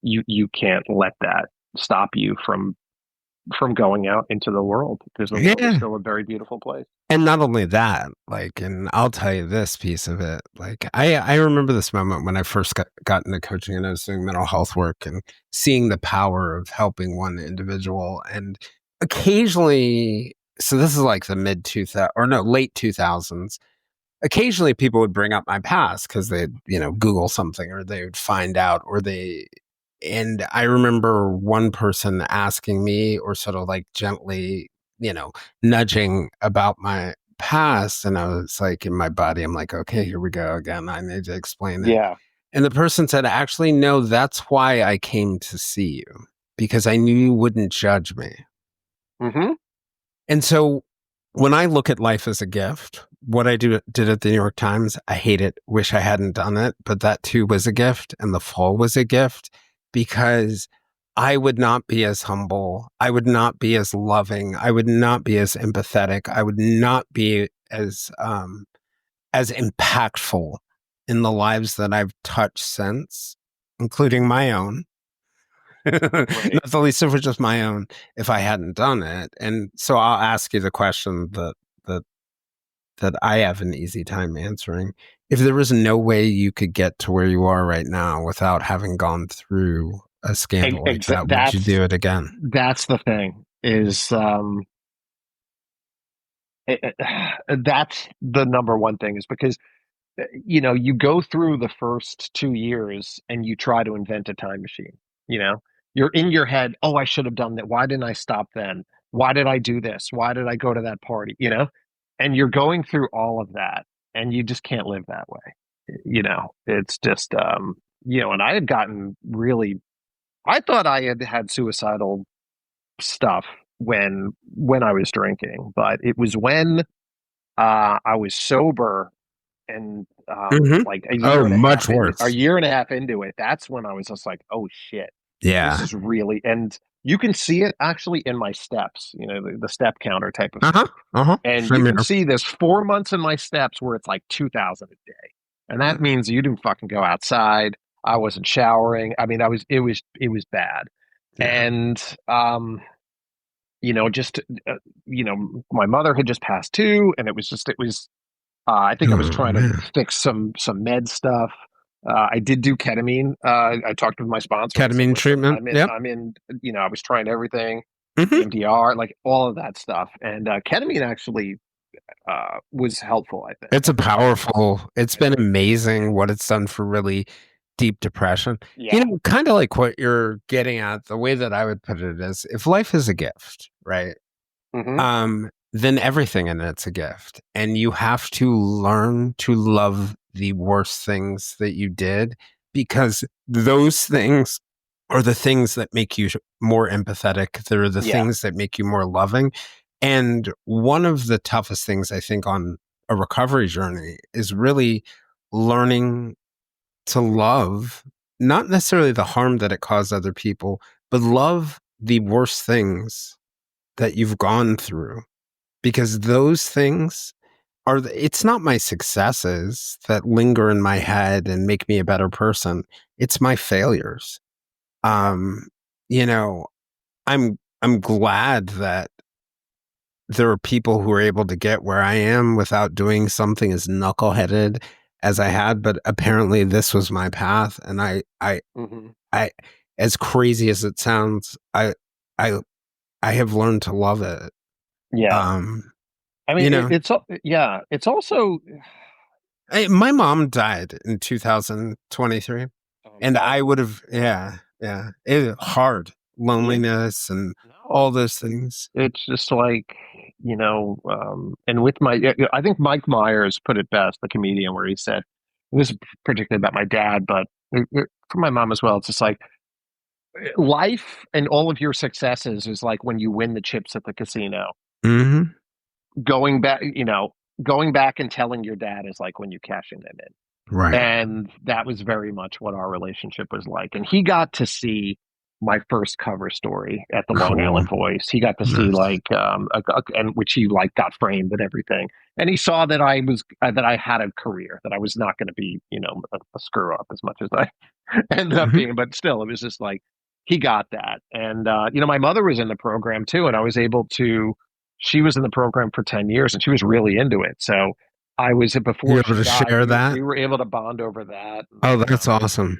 you can't let that stop you from going out into the world, because the world is still a very beautiful place. And not only that, like, and I'll tell you this piece of it, like, I remember this moment when I first got into coaching, and I was doing mental health work and seeing the power of helping one individual. And occasionally, so this is like the late 2000s, occasionally people would bring up my past because they'd, Google something, or they would find out, and I remember one person asking me, or sort of like gently, nudging about my past. And I was like, in my body, I'm like, okay, here we go again. I need to explain it. Yeah. And the person said, actually, no, that's why I came to see you, because I knew you wouldn't judge me. Mm-hmm. And so when I look at life as a gift, what I did at the New York Times, I hate it, wish I hadn't done it, but that too was a gift. And the fall was a gift, because I would not be as humble. I would not be as loving. I would not be as empathetic. I would not be as impactful in the lives that I've touched since, including my own. Right. Not the least of which is my own, if I hadn't done it. And so I'll ask you the question that I have an easy time answering. If there was no way you could get to where you are right now without having gone through a scandal like that, would you do it again? That's the thing, is that's the number one thing, is because you go through the first 2 years and you try to invent a time machine. You know, you're in your head, oh, I should have done that. Why didn't I stop then? Why did I do this? Why did I go to that party? And you're going through all of that, and you just can't live that way. It's just, and I had gotten really, I thought I had suicidal stuff when I was drinking, but it was when I was sober and Mhm. like a Oh, year and a much half into worse. it, that's when I was just like, oh shit, this Yeah. is really, and you can see it actually in my steps, the step counter type of Uh-huh. thing. Uh-huh. And you Same can here. see there's 4 months in my steps where it's like 2,000 a day. And that means you didn't fucking go outside. I wasn't showering. I mean, it was bad. Yeah. And, just, my mother had just passed too. And I think I was Oh, trying to man. fix some med stuff. I did do ketamine. I talked with my sponsor. I said, Ketamine "Listen, treatment. Yep. I'm in. I was trying everything, Mhm. EMDR, like all of that stuff, and ketamine actually was helpful. I think. It's I a think that was. powerful it's been amazing what it's done for really deep depression. Yeah. Kinda like what you're getting at, the way that I would put it is, if life is a gift, right? Hmm. Then everything in it's a gift, and you have to learn to love the worst things that you did, because those things are the things that make you more empathetic. They're the Yeah. things that make you more loving. And one of the toughest things I think on a recovery journey is really learning to love, not necessarily the harm that it caused other people, but love the worst things that you've gone through, because those things it's not my successes that linger in my head and make me a better person. It's my failures. Um, you know, I'm glad that there are people who are able to get where I am without doing something as knuckleheaded as I had, but apparently this was my path, and Hmm. I, as crazy as it sounds, I, I have learned to love it. Yeah. Um, I mean, you know, yeah. It's also. my mom died in 2023, Oh, I'm and I sorry. would have, yeah, it hard Yeah. loneliness and No. all those things. It's just like, and with I think Mike Myers put it best, the comedian, where he said, this is particularly about my dad, but for my mom as well. It's just like life and all of your successes is like when you win the chips at the casino. Hmm. Going back, going back and telling your dad is like when you cashing them in. Right. And that was very much what our relationship was like. And he got to see my first cover story at the Long Cool. Island Voice. He got to see Nice. like, and which he like got framed and everything. And he saw that I had a career, that I was not going to be, a screw up as much as I ended up Mhm. being. But still, it was just like, he got that. And, my mother was in the program too. And I was able to, she was in the program for 10 years and she was really into it. So, I was You're before able she to died. share that? We were able to bond over that. Oh, that's awesome.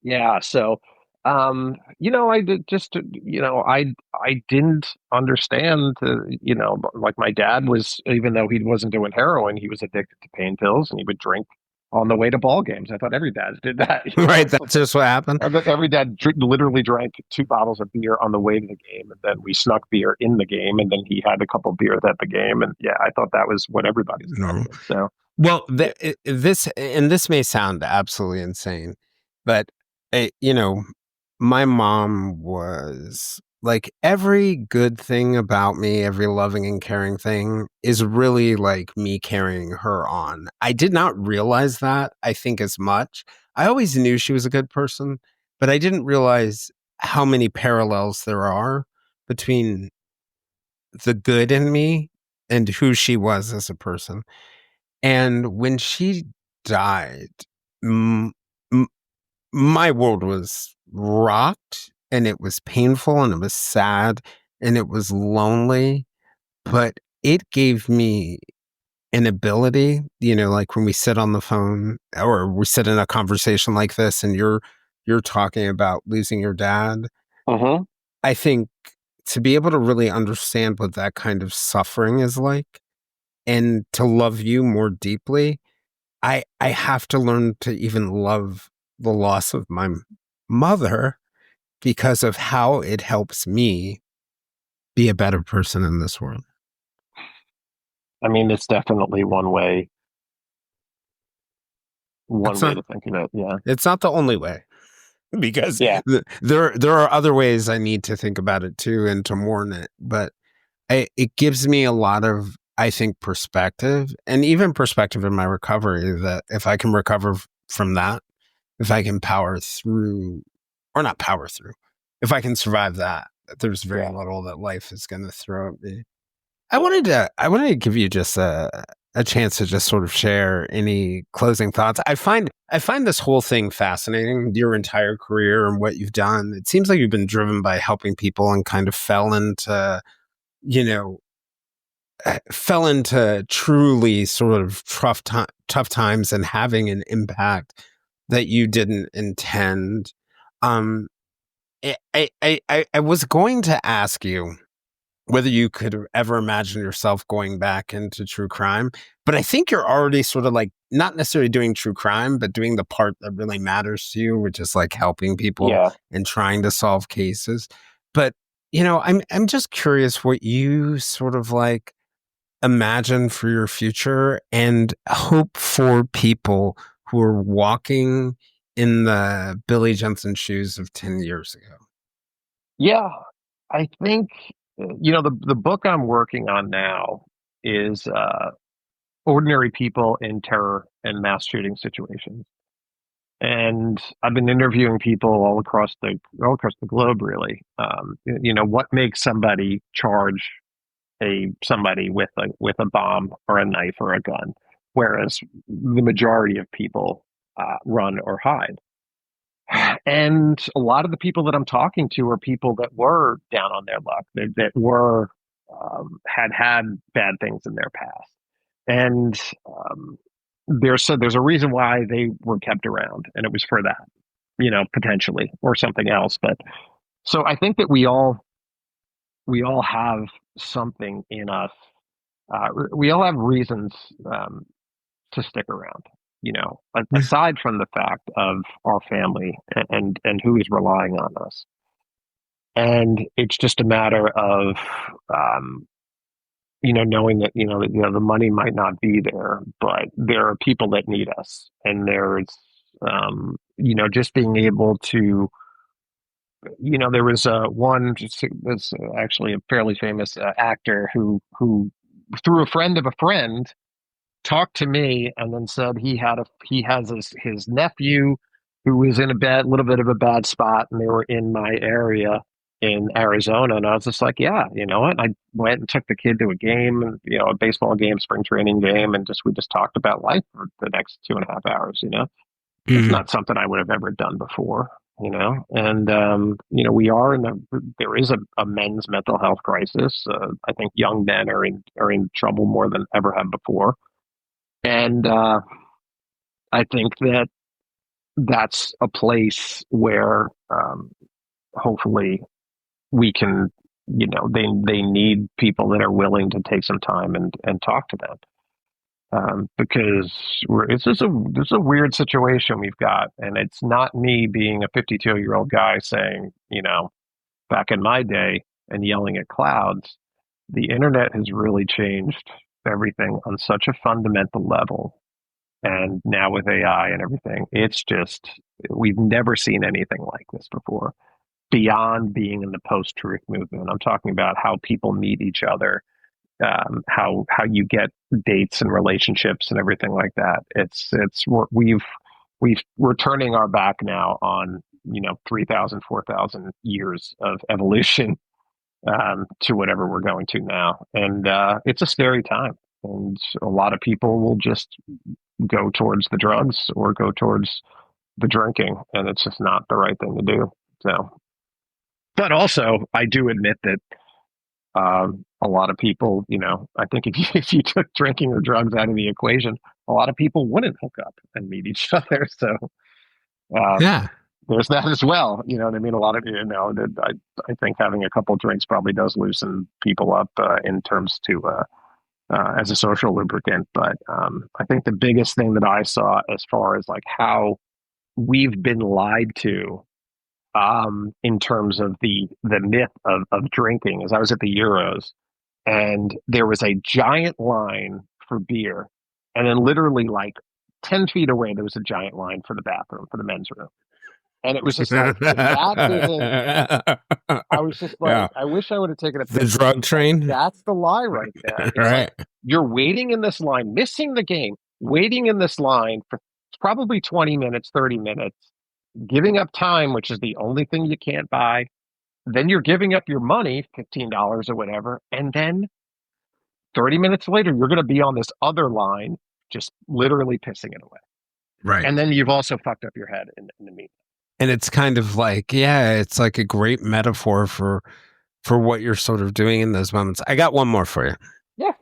Yeah. So, I did just, I didn't understand, like my dad was, even though he wasn't doing heroin, he was addicted to pain pills and he would drink on the way to ball games. I thought every dad did that. Right, So that's just what happened? I bet every dad literally drank 2 bottles of beer on the way to the game, and then we snuck beer in the game, and then he had a couple beers at the game, and yeah, I thought that was what everybody's dad No. did. So. Well, this may sound absolutely insane, but you know, my mom was like, every good thing about me, every loving and caring thing is really like me carrying her on. I did not realize that, I think, as much. I always knew she was a good person, but I didn't realize how many parallels there are between the good in me and who she was as a person. And when she died, m- m- my world was rocked, and it was painful, and it was sad, and it was lonely, but it gave me an ability, like when we sit on the phone or we sit in a conversation like this and you're talking about losing your dad. Uh-huh. I think to be able to really understand what that kind of suffering is like and to love you more deeply, I have to learn to even love the loss of my mother because of how it helps me be a better person in this world. I mean, it's definitely one way to think of it. Yeah. It's not the only way, because Yeah. there are other ways I need to think about it too and to mourn it. But it gives me a lot of, I think, perspective, and even perspective in my recovery, that if I can recover from that, if I can power through, or not power through, if I can survive that, there's very little that life is going to throw at me. I wanted to give you just a chance to just sort of share any closing thoughts. I find this whole thing fascinating, your entire career and what you've done. It seems like you've been driven by helping people and kind of fell into truly sort of tough times and having an impact that you didn't intend. I was going to ask you whether you could ever imagine yourself going back into true crime, but I think you're already sort of like not necessarily doing true crime, but doing the part that really matters to you, which is like helping people and trying to solve cases. But I'm just curious what you sort of like imagine for your future and hope for people who are walking in the Billy Jensen shoes of 10 years ago. Yeah, I think, the book I'm working on now is Ordinary People in Terror and Mass Shooting Situations. And I've been interviewing people all across the globe, really. What makes somebody charge somebody with a bomb or a knife or a gun, whereas the majority of people run or hide. And a lot of the people that I'm talking to are people that were down on their luck, that were had bad things in their past, and there's a reason why they were kept around, and it was for that, potentially, or something else. But so I think that we all have something in us. We all have reasons to stick around, aside from the fact of our family and who is relying on us. And it's just a matter of, knowing that, the money might not be there, but there are people that need us. And there's, just being able to, there was was actually a fairly famous actor who through a friend of a friend talked to me and then said he has his nephew who was in a little bit of a bad spot, and they were in my area in Arizona. And I was just like, yeah, you know what? I went and took the kid to a game, a baseball game, spring training game, and we just talked about life for the next 2.5 hours. It's not something I would have ever done before. And we are there is a men's mental health crisis. I think young men are in trouble more than ever have before. And I think that's a place where hopefully we can, they need people that are willing to take some time and talk to them. Because this is a weird situation we've got. And it's not me being a 52-year-old guy saying, back in my day and yelling at clouds. The internet has really changed everything on such a fundamental level. And now with AI and everything, it's just, we've never seen anything like this before. Beyond being in the post-truth movement, I'm talking about how people meet each other, how you get dates and relationships and everything like that. We're turning our back now on 3,000, 4,000 years of evolution to whatever we're going to now, and it's a scary time. And a lot of people will just go towards the drugs or go towards the drinking, and it's just not the right thing to do. So, but also, I do admit that a lot of people, I think if you took drinking or drugs out of the equation, a lot of people wouldn't hook up and meet each other. So, there's that as well. You know what I mean? A lot of, I think having a couple drinks probably does loosen people up in terms to as a social lubricant. But I think the biggest thing that I saw as far as like how we've been lied to in terms of the myth of drinking is I was at the Euros and there was a giant line for beer. And then literally like 10 feet away, there was a giant line for the bathroom, for the men's room. And it was just like, if that isn't, I was just like, Yeah. I wish I would have taken a The picture. drug train? That's the lie right there. It's Right. like, you're waiting in this line, missing the game, waiting in this line for probably 20 minutes, 30 minutes, giving up time, which is the only thing you can't buy. Then you're giving up your money, $15 or whatever. And then 30 minutes later, you're going to be on this other line, just literally pissing it away. Right. And then you've also fucked up your head in the meantime. And it's kind of like, yeah, it's like a great metaphor for what you're sort of doing in those moments. I got one more for you. Yeah.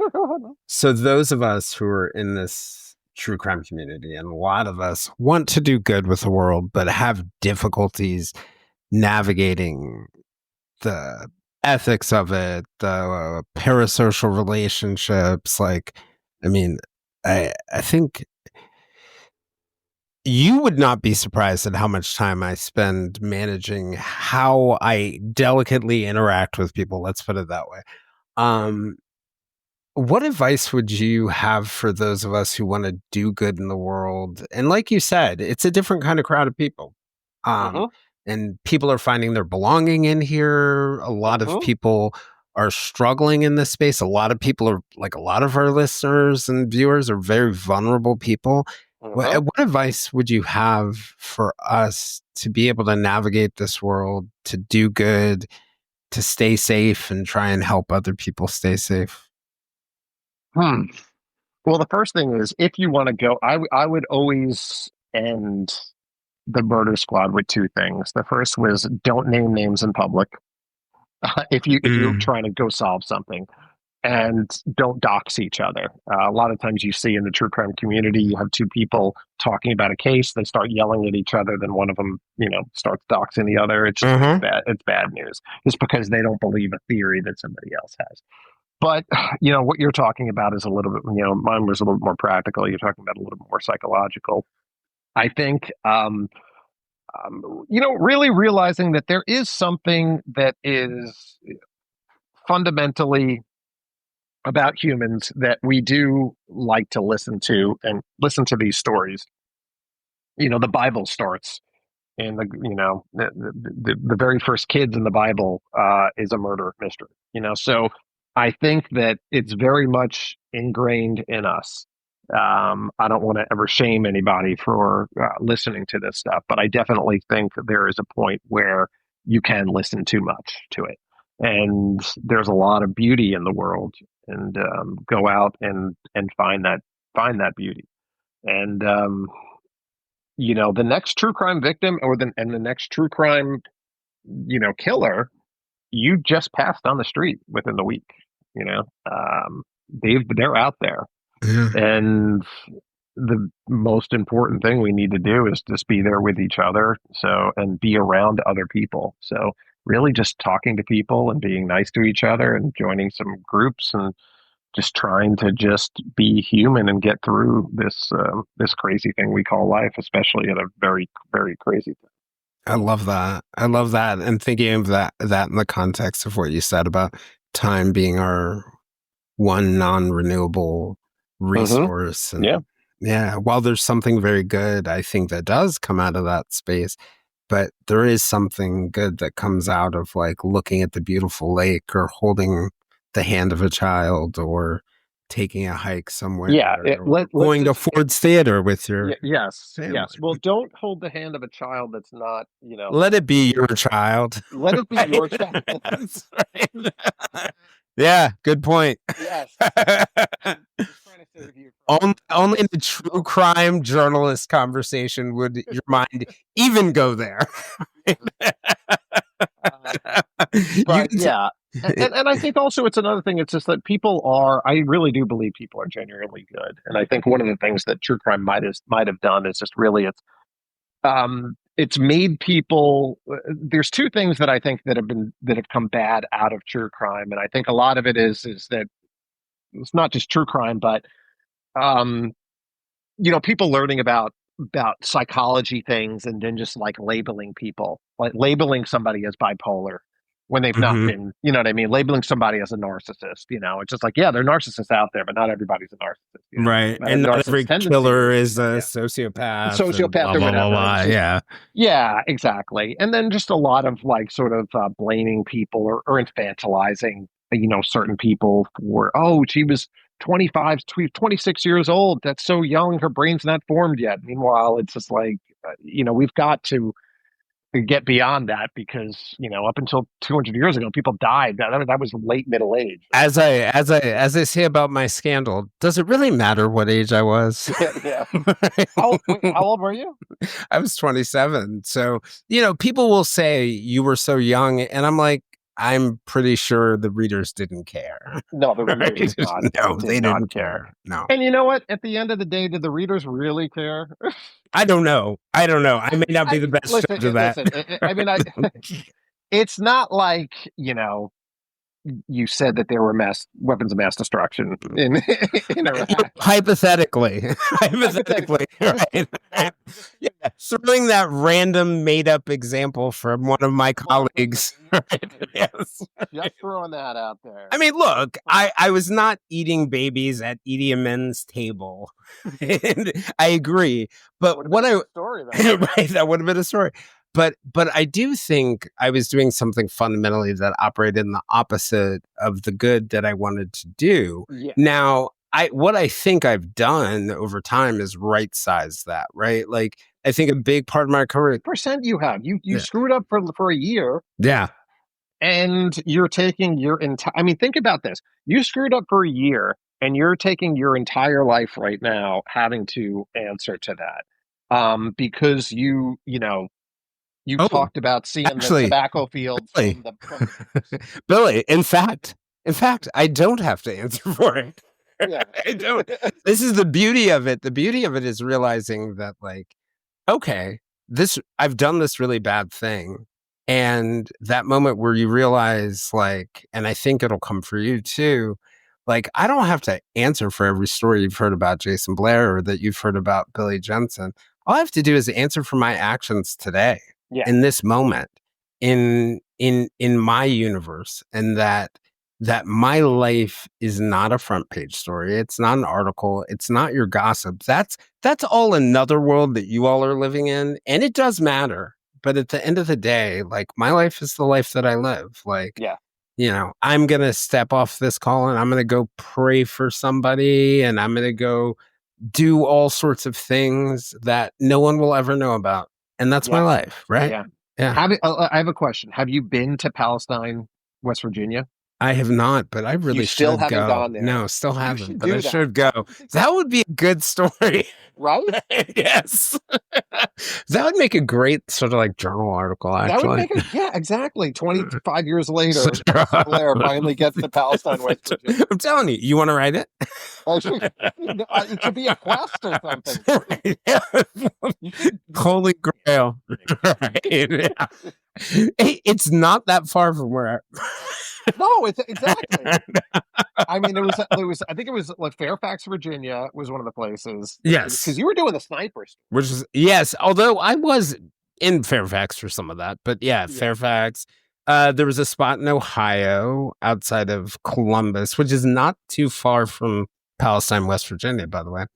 So those of us who are in this true crime community, and a lot of us want to do good with the world, but have difficulties navigating the ethics of it, the parasocial relationships. Like, I mean, I think you would not be surprised at how much time I spend managing how I delicately interact with people. Let's put it that way. What advice would you have for those of us who want to do good in the world? And like you said, it's a different kind of crowd of people. And people are finding their belonging in here. A lot of people are struggling in this space. A lot of people are, like a lot of our listeners and viewers, are very vulnerable people. What advice would you have for us to be able to navigate this world, to do good, to stay safe, and try and help other people stay safe? Well, the first thing is, if you want to go, I would always end the murder squad with two things. The first was, don't name names in public if you're trying to go solve something, and don't dox each other. A lot of times you see in the true crime community, you have two people talking about a case, they start yelling at each other, then one of them, starts doxing the other. It's just bad. It's bad news. It's because they don't believe a theory that somebody else has. But, what you're talking about is a little bit, mine was a little bit more practical. You're talking about a little bit more psychological. I think, really realizing that there is something that is fundamentally about humans that we do like to listen to these stories. The Bible starts in the very first kids in the Bible is a murder mystery, so I think that it's very much ingrained in us. I don't want to ever shame anybody for listening to this stuff, but I definitely think there is a point where you can listen too much to it. And there's a lot of beauty in the world, and go out and find that beauty. And, the next true crime victim the next true crime, killer, you just passed on the street within the week, they're out there. And the most important thing we need to do is just be there with each other. And be around other people. So really just talking to people and being nice to each other and joining some groups and just trying to just be human and get through this crazy thing we call life, especially at a very, very crazy thing. I love that. And thinking of that in the context of what you said about time being our one non-renewable resource. And yeah. While there's something very good, I think, that does come out of that space, but there is something good that comes out of like looking at the beautiful lake, or holding the hand of a child, or taking a hike somewhere. Yeah. Going to Ford's Theater with your Yes. family. Yes. Well, don't hold the hand of a child that's not, Let it be your child. Let it be your child. That's right. Yeah, good point. Yes. Only in the true crime journalist conversation would your mind even go there. But yeah. And I think also it's another thing. It's just that I really do believe people are genuinely good. And I think one of the things that true crime might have done is just really it's made people. There's two things that I think that have come bad out of true crime, and I think a lot of it is that it's not just true crime, but people learning about psychology things and then just like labeling people, like labeling somebody as bipolar when they've not been, you know what I mean? Labeling somebody as a narcissist, it's just like, yeah, there are narcissists out there, but not everybody's a narcissist. Right. And not every killer is a sociopath. Sociopath or whatever. Blah. Yeah. Yeah, exactly. And then just a lot of like sort of blaming people or infantilizing, certain people for, oh, she was 25, 26 years old. That's so young. Her brain's not formed yet. Meanwhile, it's just like, we've got to get beyond that because, up until 200 years ago, people died. That was late middle age. As I say about my scandal, does it really matter what age I was? Yeah. How old were you? I was 27. So, people will say you were so young. And I'm like, I'm pretty sure the readers didn't care. No, the readers did not. No, they didn't care. No. And you know what? At the end of the day, did the readers really care? I don't know. I may not be the best judge of that. Listen, it's not like, you said that there were weapons of mass destruction in Iraq. Hypothetically, right? Yeah, throwing that random made-up example from one of my colleagues. Right? Yes. Just throwing that out there. I mean, look, I was not eating babies at Idi Amin's table. And I agree, but story, right, that would have been a story. But I do think I was doing something fundamentally that operated in the opposite of the good that I wanted to do. Yeah. Now, what I think I've done over time is right size that, right? Like, I think a big part of my career. Percent you have. You screwed up for a year. Yeah. And you're taking your entire. I mean, think about this. You screwed up for a year, and you're taking your entire life right now having to answer to that, because you talked about seeing the tobacco fields. Billy, in fact, I don't have to answer for it. Yeah. I don't. This is the beauty of it. The beauty of it is realizing that, like, okay, I've done this really bad thing. And that moment where you realize, like, and I think it'll come for you too, like, I don't have to answer for every story you've heard about Jason Blair or that you've heard about Billy Jensen. All I have to do is answer for my actions today. Yeah. In this moment, in my universe, and that my life is not a front page story. It's not an article. It's not your gossip. That's all another world that you all are living in, and it does matter. But at the end of the day, like, my life is the life that I live. Like, yeah. I'm gonna step off this call and I'm gonna go pray for somebody, and I'm gonna go do all sorts of things that no one will ever know about. And that's my life, right? Yeah. I have a question. Have you been to Palestine, West Virginia? I have not, but I really still should haven't go. gone there. No, still haven't, but I that. should go. That would be a good story. Right? Yes. That would make a great sort of like journal article, actually. That would make exactly. 25 years later, Blair finally gets to Palestine, West Virginia. I'm telling you, you want to write it? It should be a quest or something. Holy Grail. Right. Yeah. Hey, it's not that far from where No, it's exactly. I mean, it was. I think it was like Fairfax, Virginia, was one of the places. Yes, because you were doing the snipers, which is although I was in Fairfax for some of that, but yeah. Fairfax. There was a spot in Ohio outside of Columbus, which is not too far from Palestine, West Virginia, by the way.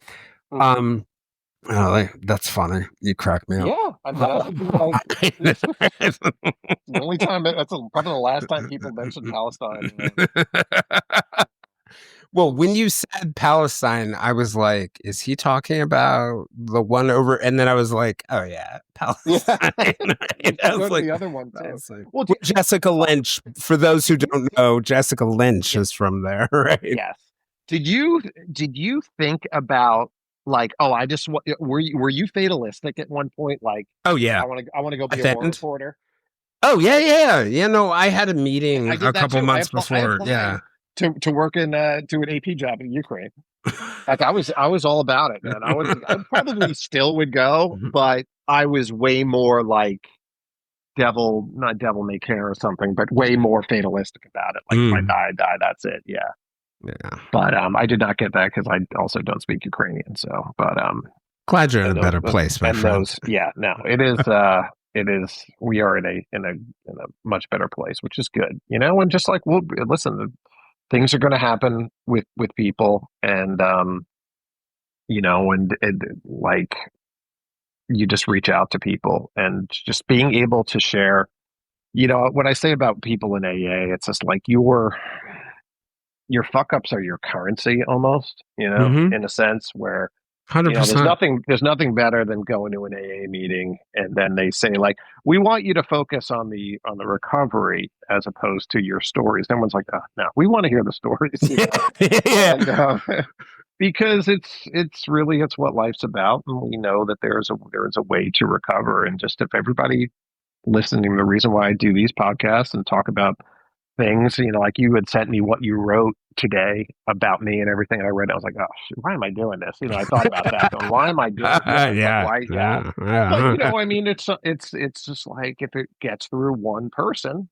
Mm-hmm. That's funny. You cracked me up. Yeah, the only time. That's probably the last time people mentioned Palestine. Well, when you said Palestine, I was like, "Is he talking about the one over?" And then I was like, "Oh yeah, Palestine." I was like, the other one too. Well, Jessica Lynch. For those who don't know, Jessica Lynch is from there, right? Yes. Did you think about? Like, I just were you fatalistic at one point? Like, oh yeah, I want to go be a war reporter. Oh yeah. No, I had a meeting a couple months before. To work in to an AP job in Ukraine. Like, I was all about it, man. I probably still would go, but I was way more like not devil may care or something, but way more fatalistic about it. Like, if I die, that's it. Yeah. Yeah. But I did not get that because I also don't speak Ukrainian. So, but glad you're in a better place, my friend. It is. It is. We are in a much better place, which is good. And just like listen, things are going to happen with people, and like you just reach out to people, and just being able to share. What I say about people in AA, it's just like your fuck ups are your currency almost. In a sense where 100%. there's nothing better than going to an AA meeting and then they say like, we want you to focus on the recovery as opposed to your stories. Everyone's like, oh, no, we want to hear the stories. Yeah. And, because it's what life's about, and we know that there is a way to recover. And just if everybody listening, the reason why I do these podcasts and talk about things, like you had sent me what you wrote today about me and everything, and I read it, I was like, oh, why am I doing this? I thought about that. Going, why am I doing this? Yeah. Like, why? Yeah. But, I mean, it's just like if it gets through one person,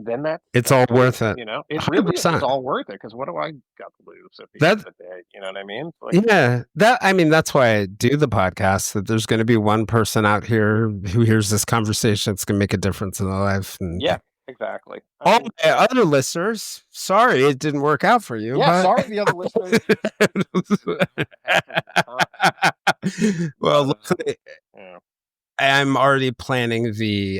then it's all worth it. It really is all worth it, because what do I got to lose at the end of the day? You know what I mean? That's why I do the podcast, that there's going to be one person out here who hears this conversation that's going to make a difference in their life. And yeah, exactly. All my other listeners, sorry it didn't work out for you. Yeah, sorry the other listeners. Well, luckily, I'm already planning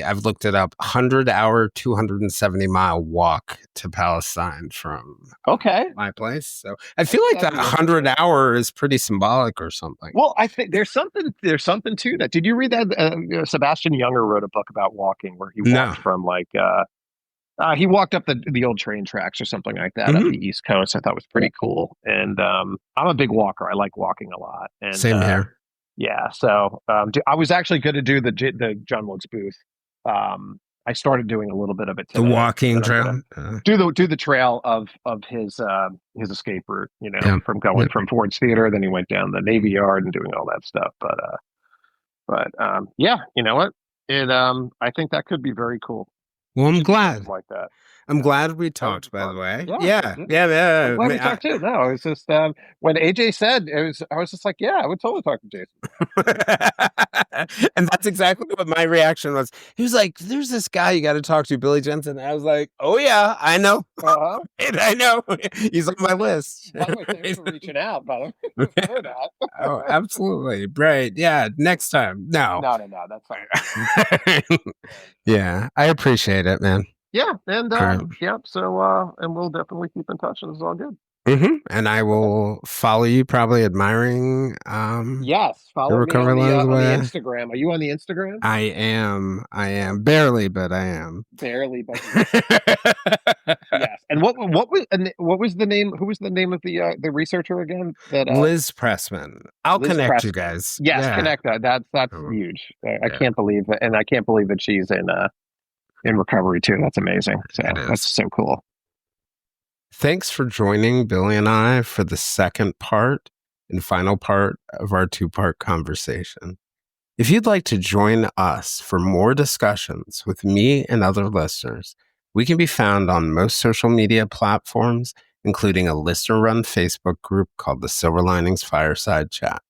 I've looked it up, 100-hour, 270-mile walk to Palestine from my place. So I feel like that 100-hour is pretty symbolic or something. Well, I think there's something to that. Did you read that? Sebastian Junger wrote a book about walking where he walked from like, he walked up the old train tracks or something like that up the East Coast. I thought was pretty cool. And I'm a big walker. I like walking a lot. And, same here. Yeah, so I was actually going to do the John Wilkes Booth. I started doing a little bit of it today. The walking trail. Do the trail of his escape route. From going from Ford's Theater, then he went down the Navy Yard and doing all that stuff. But yeah, you know what? I think that could be very cool. Well, I'm glad. Like that. I'm glad we talked, by the way. Yeah. I'm glad we talked too. No, it was just when AJ said I was just like, yeah, I would totally talk to Jason. And that's exactly what my reaction was. He was like, "There's this guy you got to talk to, Billy Jensen." And I was like, "Oh yeah, I know. And I know he's on my list." By the way, thanks for reaching out, brother. Oh, absolutely, right? Yeah, next time. No, that's fine. Yeah, I appreciate it, man. Yeah, and yeah, so and we'll definitely keep in touch, and it's all good. And I will follow you, probably admiring. Yes, follow me on the Instagram. Are you on the Instagram? I am barely, but I am barely, but yes. And what was the name? Who was the name of the researcher again? Liz Pressman. I'll connect you guys. Yes, connect that. That's huge. I can't believe it, and I can't believe that she's in recovery too. That's amazing. So that's so cool. Thanks for joining Billy and I for the second part and final part of our 2-part conversation. If you'd like to join us for more discussions with me and other listeners, we can be found on most social media platforms, including a listener-run Facebook group called the Silver Linings Fireside Chat.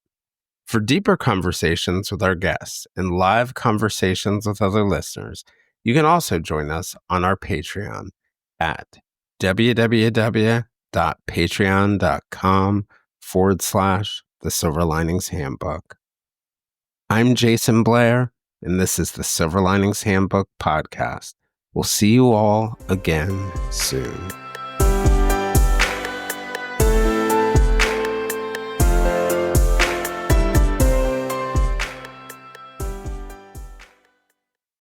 For deeper conversations with our guests and live conversations with other listeners, you can also join us on our Patreon at www.patreon.com/The Silver Linings Handbook. I'm Jason Blair, and this is the Silver Linings Handbook podcast. We'll see you all again soon.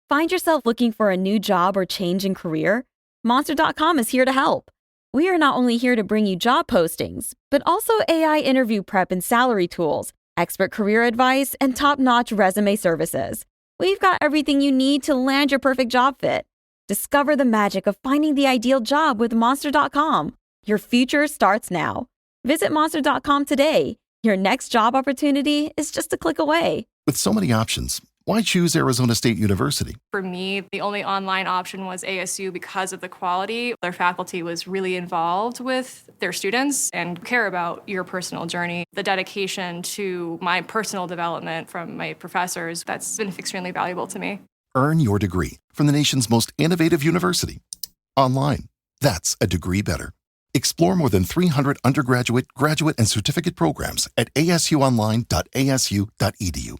Find yourself looking for a new job or change in career? Monster.com is here to help. We are not only here to bring you job postings, but also AI interview prep and salary tools, expert career advice, and top-notch resume services. We've got everything you need to land your perfect job fit. Discover the magic of finding the ideal job with Monster.com. Your future starts now. Visit Monster.com today. Your next job opportunity is just a click away. With so many options, Why choose Arizona State University? For me, the only online option was ASU because of the quality. Their faculty was really involved with their students and care about your personal journey. The dedication to my personal development from my professors, that's been extremely valuable to me. Earn your degree from the nation's most innovative university. Online. That's a degree better. Explore more than 300 undergraduate, graduate, and certificate programs at asuonline.asu.edu.